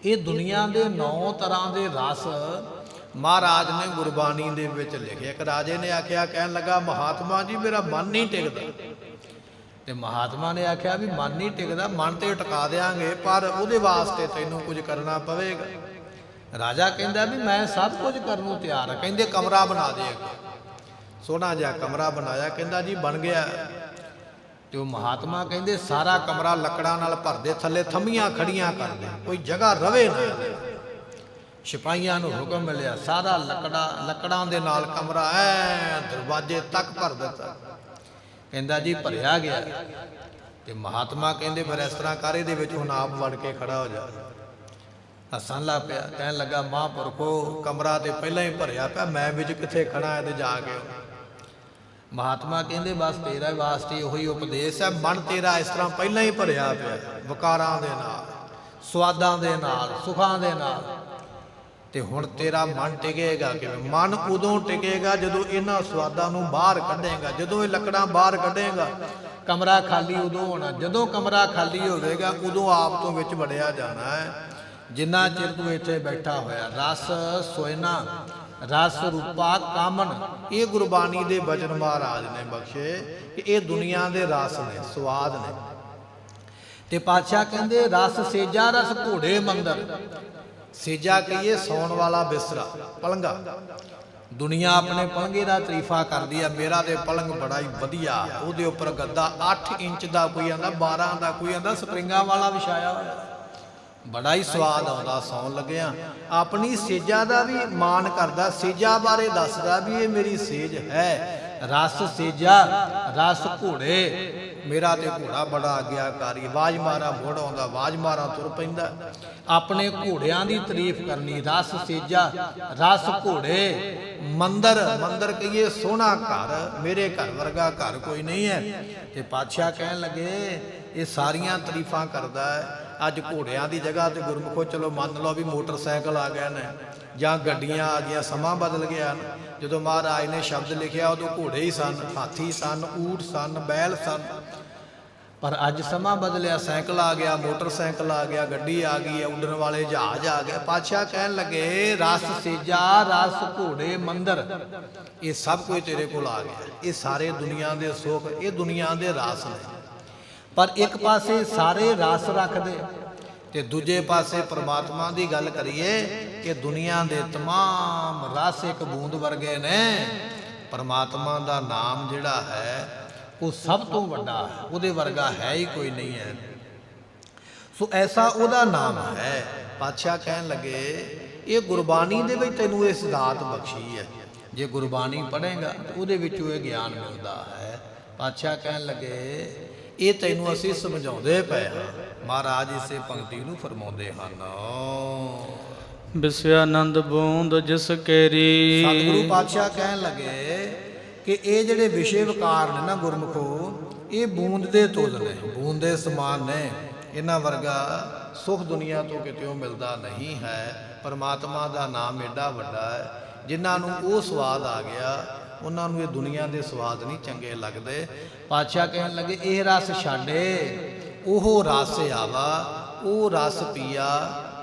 ਇਹ ਦੁਨੀਆ ਦੇ 9 ਤਰ੍ਹਾਂ ਦੇ ਰਸ ਮਹਾਰਾਜ ਨੇ ਗੁਰਬਾਣੀ ਦੇ ਵਿੱਚ ਲਿਖੇ। ਇੱਕ ਰਾਜੇ ਨੇ ਆਖਿਆ, ਕਹਿਣ ਲੱਗਾ ਮਹਾਤਮਾ ਜੀ ਮੇਰਾ ਮਨ ਨਹੀਂ ਟਿਕਦਾ। ਤੇ ਮਹਾਤਮਾ ਨੇ ਆਖਿਆ ਵੀ ਮਨ ਨਹੀਂ ਟਿਕਦਾ, ਮਨ ਤੇ ਟਿਕਾ ਦਿਆਂਗੇ, ਪਰ ਉਹਦੇ ਵਾਸਤੇ ਤੈਨੂੰ ਕੁਝ ਕਰਨਾ ਪਵੇਗਾ। ਰਾਜਾ ਕਹਿੰਦਾ ਵੀ ਮੈਂ ਸਭ ਕੁਝ ਕਰਨ ਨੂੰ ਤਿਆਰ ਹਾਂ। ਕਹਿੰਦੇ ਕਮਰਾ ਬਣਾ ਦੇ। ਸੋਹਣਾ ਜਿਹਾ ਕਮਰਾ ਬਣਾਇਆ। ਕਹਿੰਦਾ ਜੀ ਬਣ ਗਿਆ। ਤੇ ਉਹ ਮਹਾਤਮਾ ਕਹਿੰਦੇ ਸਾਰਾ ਕਮਰਾ ਲੱਕੜਾਂ ਨਾਲ ਭਰ ਦੇ, ਥੱਲੇ ਥੰਮੀਆਂ ਖੜੀਆਂ ਕਰ ਦੇ, ਕੋਈ ਜਗ੍ਹਾ ਰਵੇ ਨਾ। ਸਿਪਾਹੀਆਂ ਨੂੰ ਹੁਕਮ ਮਿਲਿਆ, ਸਾਰਾ ਲੱਕੜਾਂ ਦੇ ਨਾਲ ਕਮਰਾ ਐ ਦਰਵਾਜ਼ੇ ਤੱਕ ਭਰ ਦਿੱਤਾ। ਕਹਿੰਦਾ ਜੀ ਭਰਿਆ ਗਿਆ। ਤੇ ਮਹਾਤਮਾ ਕਹਿੰਦੇ ਫਿਰ ਇਸ ਤਰ੍ਹਾਂ ਕਰ, ਇਹਦੇ ਵਿੱਚ ਹੁਣ ਆਪ ਵੜ ਕੇ ਖੜਾ ਹੋ ਜਾ। ਹੱਸਣ ਲੱਗ ਪਿਆ, ਕਹਿਣ ਲੱਗਾ ਮਹਾਂਪੁਰਖੋ ਕਮਰਾ ਤੇ ਪਹਿਲਾਂ ਹੀ ਭਰਿਆ ਪਿਆ, ਮੈਂ ਵਿੱਚ ਕਿੱਥੇ ਖੜਾ ਹੈ ਤੇ ਜਾ ਕੇ। ਮਹਾਤਮਾ ਕਹਿੰਦੇ ਬਸ ਤੇਰਾ ਵਾਸਤੇ ਉਹੀ ਉਪਦੇਸ਼ ਹੈ, ਮਨ ਤੇਰਾ ਇਸ ਤਰ੍ਹਾਂ ਪਹਿਲਾਂ ਹੀ ਭਰਿਆ ਪਿਆ, ਵਿਕਾਰਾਂ ਦੇ ਨਾਲ, ਸਵਾਦਾਂ ਦੇ ਨਾਲ, ਸੁਖਾਂ ਦੇ ਨਾਲ। ਤੇ ਹੁਣ ਤੇਰਾ ਮਨ ਟਿਕੇਗਾ ਕਿਵੇਂ? ਮਨ ਉਦੋਂ ਟਿਕੇਗਾ ਜਦੋਂ ਇਹਨਾਂ ਸਵਾਦਾਂ ਨੂੰ ਬਾਹਰ ਕੱਢੇਗਾ, ਜਦੋਂ ਇਹ ਲੱਕੜਾਂ ਬਾਹਰ ਕੱਢੇਗਾ। ਕਮਰਾ ਖਾਲੀ ਉਦੋਂ ਹੋਣਾ, ਜਦੋਂ ਕਮਰਾ ਖਾਲੀ ਹੋਵੇਗਾ ਉਦੋਂ ਆਪ ਤੋਂ ਵਿੱਚ ਵੜਿਆ ਜਾਣਾ ਹੈ। ਜਿੰਨਾ ਚਿਰ ਤੂੰ ਇੱਥੇ ਬੈਠਾ ਹੋਇਆ। ਰਸ ਸੋਇਨਾ, ਰਸ ਰੂਪਾ ਕਾਮਨ, ਇਹ ਗੁਰਬਾਣੀ ਦੇ ਬਚਨ ਮਹਾਰਾਜ ਨੇ ਬਖਸ਼ੇ ਕਿ ਇਹ ਦੁਨੀਆ ਦੇ ਰਸ ਨੇ, ਸਵਾਦ ਨੇ। ਤੇ ਪਾਤਸ਼ਾਹ ਕਹਿੰਦੇ ਰਸ ਸੇਜਾ, ਰਸ ਘੋੜੇ ਮੰਦਰ। ਸੇਜਾ ਕਹੀਏ ਸੌਣ ਵਾਲਾ ਬਿਸਤਰਾ, ਪਲੰਘਾ। ਦੁਨੀਆ ਆਪਣੇ ਪਲੰਘੇ ਦਾ ਤਾਰੀਫਾ ਕਰਦੀ ਆ, ਮੇਰਾ ਤੇ ਪਲੰਘ ਬੜਾ ਹੀ ਵਧੀਆ, ਉਹਦੇ ਉੱਪਰ ਗੱਦਾ 8 ਇੰਚ ਦਾ, ਕੋਈ ਆਂਦਾ 12 ਦਾ, ਕੋਈ ਆਂਦਾ ਸਪਰਿੰਗਾਂ ਵਾਲਾ ਵਿਛਾਇਆ ਹੋਇਆ, ਬੜਾ ਹੀ ਸਵਾਦ ਆਉਂਦਾ ਸੌਣ ਲੱਗਿਆ। ਆਪਣੀ ਸੇਜਾ ਦਾ ਵੀ ਮਾਣ ਕਰਦਾ, ਸੇਜਾ ਬਾਰੇ ਦੱਸਦਾ ਵੀ ਇਹ ਮੇਰੀ ਸੇਜ ਹੈ, ਰਸ ਸੇਜਾ ਰਸ ਘੋੜੇ, ਮੇਰਾ ਤੇ ਘੋੜਾ ਬੜਾ ਆਗਿਆਕਾਰੀ, ਆਵਾਜ਼ ਮਾਰਾ ਮੋੜ ਆਉਂਦਾ, ਆਵਾਜ਼ ਮਾਰਾ ਤੁਰ ਪੈਂਦਾ। ਆਪਣੇ ਘੋੜਿਆਂ ਦੀ ਤਾਰੀਫ ਕਰਨੀ, ਰਸ ਸੇਜਾ ਰਸ ਘੋੜੇ। ਮੰਦਰ ਮੰਦਰ ਕਹੀਏ ਸੋਹਣਾ ਘਰ, ਮੇਰੇ ਘਰ ਵਰਗਾ ਘਰ ਕੋਈ ਨਹੀਂ ਹੈ। ਤੇ ਪਾਤਸ਼ਾਹ ਕਹਿਣ ਲੱਗੇ ਇਹ ਸਾਰੀਆਂ ਤਾਰੀਫਾਂ ਕਰਦਾ ਹੈ। ਅੱਜ ਘੋੜਿਆਂ ਦੀ ਜਗ੍ਹਾ ਤੇ ਗੁਰਮੁਖੋ ਚਲੋ ਮੰਨ ਲਓ ਵੀ ਮੋਟਰਸਾਈਕਲ ਆ ਗਏ ਨੇ ਜਾਂ ਗੱਡੀਆਂ ਆ ਗਈਆਂ, ਸਮਾਂ ਬਦਲ ਗਿਆ। ਜਦੋਂ ਮਹਾਰਾਜ ਨੇ ਸ਼ਬਦ ਲਿਖਿਆ ਉਦੋਂ ਘੋੜੇ ਹੀ ਸਨ, ਹਾਥੀ ਸਨ, ਊਠ ਸਨ, ਬੈਲ ਸਨ। ਪਰ ਅੱਜ ਸਮਾਂ ਬਦਲਿਆ, ਸਾਈਕਲ ਆ ਗਿਆ, ਮੋਟਰਸਾਈਕਲ ਆ ਗਿਆ, ਗੱਡੀ ਆ ਗਈ, ਉੱਡਣ ਵਾਲੇ ਜਹਾਜ਼ ਆ ਗਏ। ਪਾਤਸ਼ਾਹ ਕਹਿਣ ਲੱਗੇ ਰਸ ਸੇਜਾ ਰਸ ਘੋੜੇ ਮੰਦਰ, ਇਹ ਸਭ ਕੁਝ ਤੇਰੇ ਕੋਲ ਆ ਗਿਆ। ਇਹ ਸਾਰੇ ਦੁਨੀਆ ਦੇ ਸੁੱਖ, ਇਹ ਦੁਨੀਆ ਦੇ ਰਸ ਨੇ। ਪਰ ਇੱਕ ਪਾਸੇ ਸਾਰੇ ਰਸ ਰੱਖਦੇ ਤੇ ਦੂਜੇ ਪਾਸੇ ਪ੍ਰਮਾਤਮਾ ਦੀ ਗੱਲ ਕਰੀਏ ਕਿ ਦੁਨੀਆ ਦੇ तमाम ਰਸ ਇੱਕ ਬੂੰਦ ਵਰਗੇ ਨੇ। ਪ੍ਰਮਾਤਮਾ ਦਾ ਨਾਮ ਜਿਹੜਾ ਹੈ ਉਹ ਸਭ ਤੋਂ ਵੱਡਾ ਹੈ, ਉਹਦੇ ਵਰਗਾ ਹੈ ਹੀ ਕੋਈ ਨਹੀਂ ਹੈ। ਸੋ ਐਸਾ ਉਹਦਾ ਨਾਮ ਹੈ। ਪਾਤਸ਼ਾਹ ਕਹਿਣ ਲੱਗੇ ਇਹ ਗੁਰਬਾਣੀ ਦੇ ਵਿੱਚ ਤੈਨੂੰ ਇਸ ਦਾਤ ਬਖਸ਼ੀ ਹੈ, ਜੇ ਗੁਰਬਾਣੀ ਪੜ੍ਹੇਗਾ ਉਹਦੇ ਵਿੱਚੋਂ ਇਹ ਗਿਆਨ ਮਿਲਦਾ ਹੈ। ਪਾਤਸ਼ਾਹ ਕਹਿਣ ਲੱਗੇ ਇਹ ਤੈਨੂੰ ਅਸੀਂ ਸਮਝਾਉਂਦੇ ਪਏ ਹਾਂ। ਮਹਾਰਾਜ ਇਸੇ ਪੰਕਤੀ ਨੂੰ ਫਰਮਾਉਂਦੇ ਹਨ, ਵਿਸਿਆ ਆਨੰਦ ਬੂੰਦ ਜਿਸ ਕੇਰੀ। ਸਤਿਗੁਰੂ ਪਾਤਸ਼ਾਹ ਕਹਿਣ ਲੱਗੇ ਕਿ ਇਹ ਜਿਹੜੇ ਵਿਸ਼ੇ ਵਿਕਾਰ ਨੇ ਨਾ ਗੁਰਮੁਖੋ, ਇਹ ਬੂੰਦ ਦੇ ਤੁਲ ਨੇ, ਬੂੰਦ ਦੇ ਸਮਾਨ ਨੇ। ਇਹਨਾਂ ਵਰਗਾ ਸੁਖ ਦੁਨੀਆ ਤੋਂ ਕਿਤੇੋਂ ਮਿਲਦਾ ਨਹੀਂ ਹੈ। ਪਰਮਾਤਮਾ ਦਾ ਨਾਮ ਏਡਾ ਵੱਡਾ ਹੈ, ਜਿਨ੍ਹਾਂ ਨੂੰ ਉਹ ਸਵਾਦ ਆ ਗਿਆ ਉਹਨਾਂ ਨੂੰ ਇਹ ਦੁਨੀਆ ਦੇ ਸਵਾਦ ਨਹੀਂ ਚੰਗੇ ਲੱਗਦੇ। ਪਾਤਸ਼ਾਹ ਕਹਿਣ ਲੱਗੇ ਇਹ ਰਸ ਛਾੜੇ ਉਹ ਰਸ ਆਵਾ, ਉਹ ਰਸ ਪੀਆ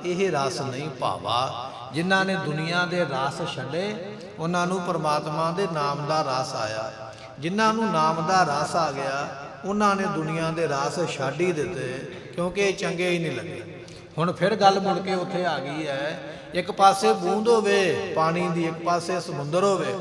ਇਹ ਰਸ ਨਹੀਂ ਭਾਵਾ। ਜਿਨ੍ਹਾਂ ਨੇ ਦੁਨੀਆ ਦੇ ਰਸ ਛੱਡੇ ਉਹਨਾਂ ਨੂੰ ਪਰਮਾਤਮਾ ਦੇ ਨਾਮ ਦਾ ਰਸ ਆਇਆ। ਜਿਨ੍ਹਾਂ ਨੂੰ ਨਾਮ ਦਾ ਰਸ ਆ ਗਿਆ ਉਹਨਾਂ ਨੇ ਦੁਨੀਆ ਦੇ ਰਸ ਛੱਡ ਹੀ ਦਿੱਤੇ, ਕਿਉਂਕਿ ਇਹ ਚੰਗੇ ਹੀ ਨਹੀਂ ਲੱਗੇ। ਹੁਣ ਫਿਰ ਗੱਲ ਮੁੜ ਕੇ ਉੱਥੇ ਆ ਗਈ ਹੈ, ਇੱਕ ਪਾਸੇ ਬੂੰਦ ਹੋਵੇ ਪਾਣੀ ਦੀ, ਇੱਕ ਪਾਸੇ ਸਮੁੰਦਰ ਹੋਵੇ,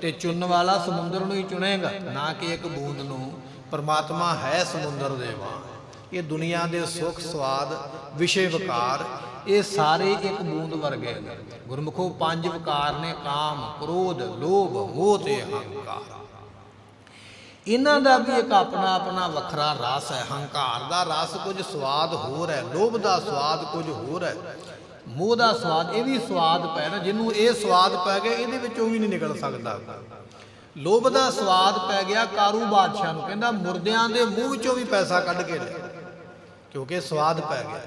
ਤੇ ਚੁਣਨ ਵਾਲਾ ਸਮੁੰਦਰ ਨੂੰ ਹੀ ਚੁਣੇਗਾ, ਨਾ ਕਿ ਇੱਕ ਬੂੰਦ ਨੂੰ। ਪਰਮਾਤਮਾ ਹੈ ਸਮੁੰਦਰ ਦੇ ਵਾਂਗ। ਇਹ ਦੁਨੀਆ ਦੇ ਸੁੱਖ ਸਵਾਦ ਵਿਸ਼ੇ ਵਿਕਾਰ ਇਹ ਸਾਰੇ ਇੱਕ ਬੂੰਦ ਵਰਗੇ ਨੇ। ਗੁਰਮੁਖੋ 5 ਵਿਕਾਰ ਨੇ, ਕਾਮ ਕ੍ਰੋਧ ਲੋਭ ਮੋਹ ਤੇ ਹੰਕਾਰ। ਇਹਨਾਂ ਦਾ ਵੀ ਇੱਕ ਆਪਣਾ ਆਪਣਾ ਵੱਖਰਾ ਰਸ ਹੈ। ਹੰਕਾਰ ਦਾ ਰਸ ਕੁਝ ਸਵਾਦ ਹੋਰ ਹੈ, ਲੋਭ ਦਾ ਸਵਾਦ ਕੁਝ ਹੋਰ ਹੈ, ਮੋਹ ਦਾ ਸਵਾਦ ਇਹ ਵੀ ਸਵਾਦ ਪੈ ਨਾ, ਜਿਹਨੂੰ ਇਹ ਸਵਾਦ ਪੈ ਗਿਆ ਇਹਦੇ ਵਿੱਚੋਂ ਵੀ ਨਹੀਂ ਨਿਕਲ ਸਕਦਾ। ਲੋਭ ਦਾ ਸਵਾਦ ਪੈ ਗਿਆ ਕਾਰੂ ਬਾਦਸ਼ਾਹ ਨੂੰ, ਕਹਿੰਦਾ ਮੁਰਦਿਆਂ ਦੇ ਮੂੰਹ ਵਿੱਚੋਂ ਵੀ ਪੈਸਾ ਕੱਢ ਕੇ ਲੈ, ਕਿਉਂਕਿ ਸਵਾਦ ਪੈ ਗਿਆ।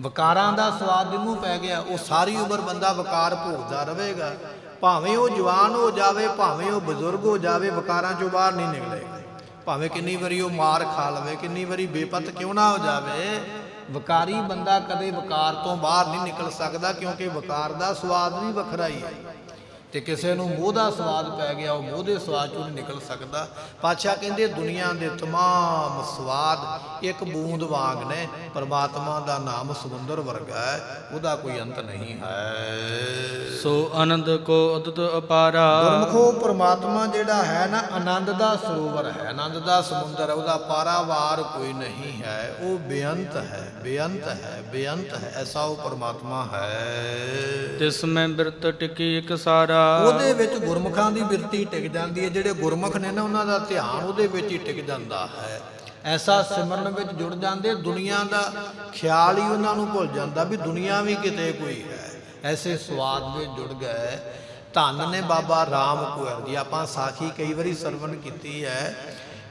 ਵਿਕਾਰਾਂ ਦਾ ਸਵਾਦ ਜਿਹਨੂੰ ਪੈ ਗਿਆ ਉਹ ਸਾਰੀ ਉਮਰ ਬੰਦਾ ਵਿਕਾਰ ਭੋਗਦਾ ਰਹੇਗਾ, ਭਾਵੇਂ ਉਹ ਜਵਾਨ ਹੋ ਜਾਵੇ, ਭਾਵੇਂ ਉਹ ਬਜ਼ੁਰਗ ਹੋ ਜਾਵੇ, ਵਿਕਾਰਾਂ ਚੋਂ ਬਾਹਰ ਨਹੀਂ ਨਿਕਲੇਗਾ। ਭਾਵੇਂ ਕਿੰਨੀ ਵਾਰੀ ਉਹ ਮਾਰ ਖਾ ਲਵੇ, ਕਿੰਨੀ ਵਾਰੀ ਬੇਪਤ ਕਿਉਂ ਨਾ ਹੋ ਜਾਵੇ, ਵਿਕਾਰੀ ਬੰਦਾ ਕਦੇ ਵਿਕਾਰ ਤੋਂ ਬਾਹਰ ਨਹੀਂ ਨਿਕਲ ਸਕਦਾ, ਕਿਉਂਕਿ ਵਿਕਾਰ ਦਾ ਸਵਾਦ ਵੀ ਵੱਖਰਾ ਹੀ ਹੈ। ਤੇ ਕਿਸੇ ਨੂੰ ਮੋਹ ਦਾ ਸਵਾਦ ਪੈ ਗਿਆ ਉਹ ਮੋਹ ਦੇ ਸਵਾਦ ਚੋਂ ਨਹੀਂ ਨਿਕਲ ਸਕਦਾ। ਪਾਤਸ਼ਾਹ ਕਹਿੰਦੇ ਦੁਨੀਆ ਦੇ तमाम ਸਵਾਦ ਇੱਕ ਬੂੰਦ ਵਾਂਗ ਨੇ। ਪਰਮਾਤਮਾ ਦਾ ਨਾਮ ਸਮੁੰਦਰ ਵਰਗਾ ਹੈ, ਉਹਦਾ ਕੋਈ ਅੰਤ ਨਹੀਂ ਹੈ। ਸੋ ਆਨੰਦ ਕੋ ਅਦੁੱਤ ਅਪਾਰਾ। ਗੁਰਮੁਖੋ ਪਰਮਾਤਮਾ ਜਿਹੜਾ ਹੈ ਨਾ ਆਨੰਦ ਦਾ ਸਰੋਵਰ ਹੈ, ਆਨੰਦ ਦਾ ਸਮੁੰਦਰ ਹੈ, ਉਹਦਾ ਪਾਰਾਵਾਰ ਕੋਈ ਨਹੀਂ ਹੈ। ਉਹ ਬੇਅੰਤ ਹੈ, ਬੇਅੰਤ ਹੈ, ਬੇਅੰਤ ਹੈ, ਐਸਾ ਉਹ ਪਰਮਾਤਮਾ ਹੈ। ਤਿਸ ਮੈਂ ਬਿਰਤ ਟਿਕੀ ਇੱਕ ਸਾਰਾ। ਉਹਦੇ ਵਿੱਚ ਗੁਰਮੁਖਾਂ ਦੀ ਬਿਰਤੀ ਟਿਕ ਜਾਂਦੀ ਹੈ। ਜਿਹੜੇ ਗੁਰਮੁਖ ਨੇ ਨਾ ਉਹਨਾਂ ਦਾ ਧਿਆਨ ਉਹਦੇ ਵਿੱਚ ਹੀ ਟਿਕ ਜਾਂਦਾ ਹੈ। ਐਸਾ ਸਿਮਰਨ ਵਿੱਚ ਜੁੜ ਜਾਂਦੇ, ਦੁਨੀਆ ਦਾ ਖਿਆਲ ਹੀ ਉਹਨਾਂ ਨੂੰ ਭੁੱਲ ਜਾਂਦਾ ਵੀ ਦੁਨੀਆ ਵੀ ਕਿਤੇ ਕੋਈ ਹੈ। ਐਸੇ ਸਵਾਦ ਵਿੱਚ ਜੁੜ ਗਏ। ਧੰਨ ਨੇ ਬਾਬਾ ਰਾਮ ਕੁੰਵਰ ਜੀ। ਆਪਾਂ ਸਾਖੀ ਕਈ ਵਾਰੀ ਸਰਵਣ ਕੀਤੀ ਹੈ।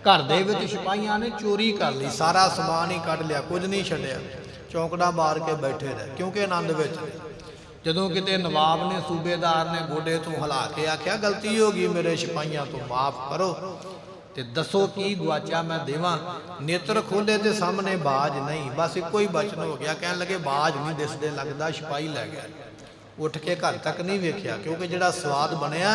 ਘਰ ਦੇ ਵਿੱਚ ਸਿਪਾਹੀਆਂ ਨੇ ਚੋਰੀ ਕਰ ਲਈ, ਸਾਰਾ ਸਮਾਨ ਹੀ ਕੱਢ ਲਿਆ, ਕੁਝ ਨਹੀਂ ਛੱਡਿਆ, ਚੌਂਕੜਾ ਮਾਰ ਕੇ ਬੈਠੇ ਰਹੇ, ਕਿਉਂਕਿ ਆਨੰਦ ਵਿੱਚ। ਜਦੋਂ ਕਿਤੇ ਨਵਾਬ ਨੇ ਸੂਬੇਦਾਰ ਨੇ ਗੋਡੇ ਤੋਂ ਹਿਲਾ ਕੇ ਆਖਿਆ ਗਲਤੀ ਹੋ ਗਈ, ਮੇਰੇ ਸਿਪਾਹੀਆਂ ਤੋਂ ਮਾਫ ਕਰੋ, ਤੇ ਦੱਸੋ ਕੀ ਗਵਾਚਾ ਮੈਂ ਦੇਵਾਂ। ਨੇਤਰ ਖੋਲੇ ਤੇ ਸਾਹਮਣੇ ਬਾਜ ਨਹੀਂ, ਬਸ ਇੱਕੋ ਹੀ ਬਚਨ ਹੋ ਗਿਆ। ਕਹਿਣ ਲੱਗੇ ਬਾਜ ਨਹੀਂ ਦਿਸਦੇ, ਲੱਗਦਾ ਸਿਪਾਹੀ ਲੈ ਗਿਆ। ਉੱਠ ਕੇ ਘਰ ਤੱਕ ਨਹੀਂ ਵੇਖਿਆ, ਕਿਉਂਕਿ ਜਿਹੜਾ ਸਵਾਦ ਬਣਿਆ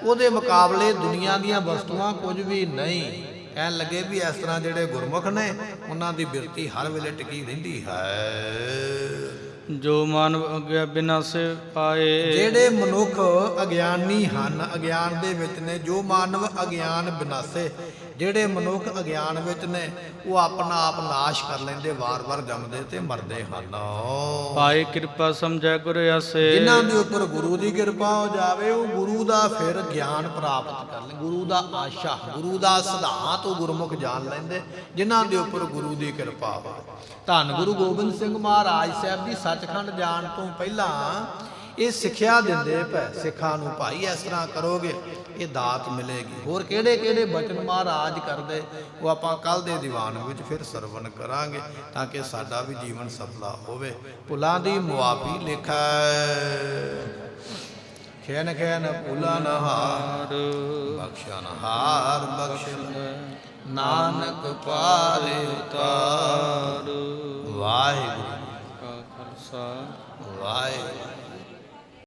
ਉਹਦੇ ਮੁਕਾਬਲੇ ਦੁਨੀਆ ਦੀਆਂ ਵਸਤੂਆਂ ਕੁਝ ਵੀ ਨਹੀਂ। ਕਹਿਣ ਲੱਗੇ ਵੀ ਇਸ ਤਰ੍ਹਾਂ ਜਿਹੜੇ ਗੁਰਮੁਖ ਨੇ ਉਹਨਾਂ ਦੀ ਬਿਰਤੀ ਹਰ ਵੇਲੇ ਟਿਕੀ ਰਹਿੰਦੀ ਹੈ। ਜੋ ਮਾਨਵ ਅਗਿਆ ਬਿਨਾਸੇ ਪਾਏ। ਜਿਹੜੇ ਮਨੁੱਖ ਅਗਿਆਨੀ ਹਨ, ਅਗਿਆਨ ਦੇ ਵਿੱਚ ਨੇ, ਜੋ ਮਾਨਵ ਅਗਿਆਨ ਬਿਨਾਸੇ, ਜਿਹੜੇ ਮਨੁੱਖ ਅਗਿਆਨ ਵਿੱਚ ਨੇ ਉਹ ਆਪਣਾ ਆਪ ਨਾਸ਼ ਕਰ ਲੈਂਦੇ, ਵਾਰ-ਵਾਰ ਜੰਮਦੇ ਤੇ ਮਰਦੇ ਹਨ। ਪਾਏ ਕਿਰਪਾ ਸਮਝੈ ਗੁਰ ਆਸੇ। ਜਿਨ੍ਹਾਂ ਦੇ ਉੱਪਰ ਗੁਰੂ ਦੀ ਕਿਰਪਾ ਹੋ ਜਾਵੇ ਉਹ ਗੁਰੂ ਦਾ ਫਿਰ ਗਿਆਨ ਪ੍ਰਾਪਤ ਕਰ ਲੈ, ਗੁਰੂ ਦਾ ਆਸ਼ਾ, ਗੁਰੂ ਦਾ ਸਿਧਾਂਤ ਉਹ ਗੁਰਮੁਖ ਜਾਣ ਲੈਂਦੇ, ਜਿਨ੍ਹਾਂ ਦੇ ਉੱਪਰ ਗੁਰੂ ਦੀ ਕਿਰਪਾ ਹੋਵੇ। ਧੰਨ ਗੁਰੂ ਗੋਬਿੰਦ ਸਿੰਘ ਮਹਾਰਾਜ ਸਾਹਿਬ ਜੀ ਸੱਚਖੰਡ ਜਾਣ ਤੋਂ ਪਹਿਲਾਂ ਇਹ ਸਿੱਖਿਆ ਦਿੰਦੇ ਪਏ ਸਿੱਖਾਂ ਨੂੰ, ਭਾਈ ਇਸ ਤਰ੍ਹਾਂ ਕਰੋਗੇ ਇਹ ਦਾਤ ਮਿਲੇਗੀ। ਹੋਰ ਕਿਹੜੇ ਕਿਹੜੇ ਬਚਨ ਮਹਾਰਾਜ ਕਰਦੇ ਉਹ ਆਪਾਂ ਕੱਲ ਦੇ ਦੀਵਾਨ ਵਿੱਚ ਫਿਰ ਸਰਵਣ ਕਰਾਂਗੇ, ਤਾਂ ਕਿ ਸਾਡਾ ਵੀ ਜੀਵਨ ਸਫਲਾ ਹੋਵੇ। ਭੁੱਲਾਂ ਦੀ ਮੁਆਫੀ ਲਿਖੈ, ਖੈਨ ਖੈਨ ਭੁੱਲਨ ਹਾਰ, ਬਖਸ਼ਣ ਹਾਰ ਬਖਸ਼ ਨਾਨਕ ਪਾਰੇ ਉਤਾਰ। ਵਾਹਿਗੁਰੂ ਕਾ ਖਾਲਸਾ ਵਾਹਿਗੁਰੂ।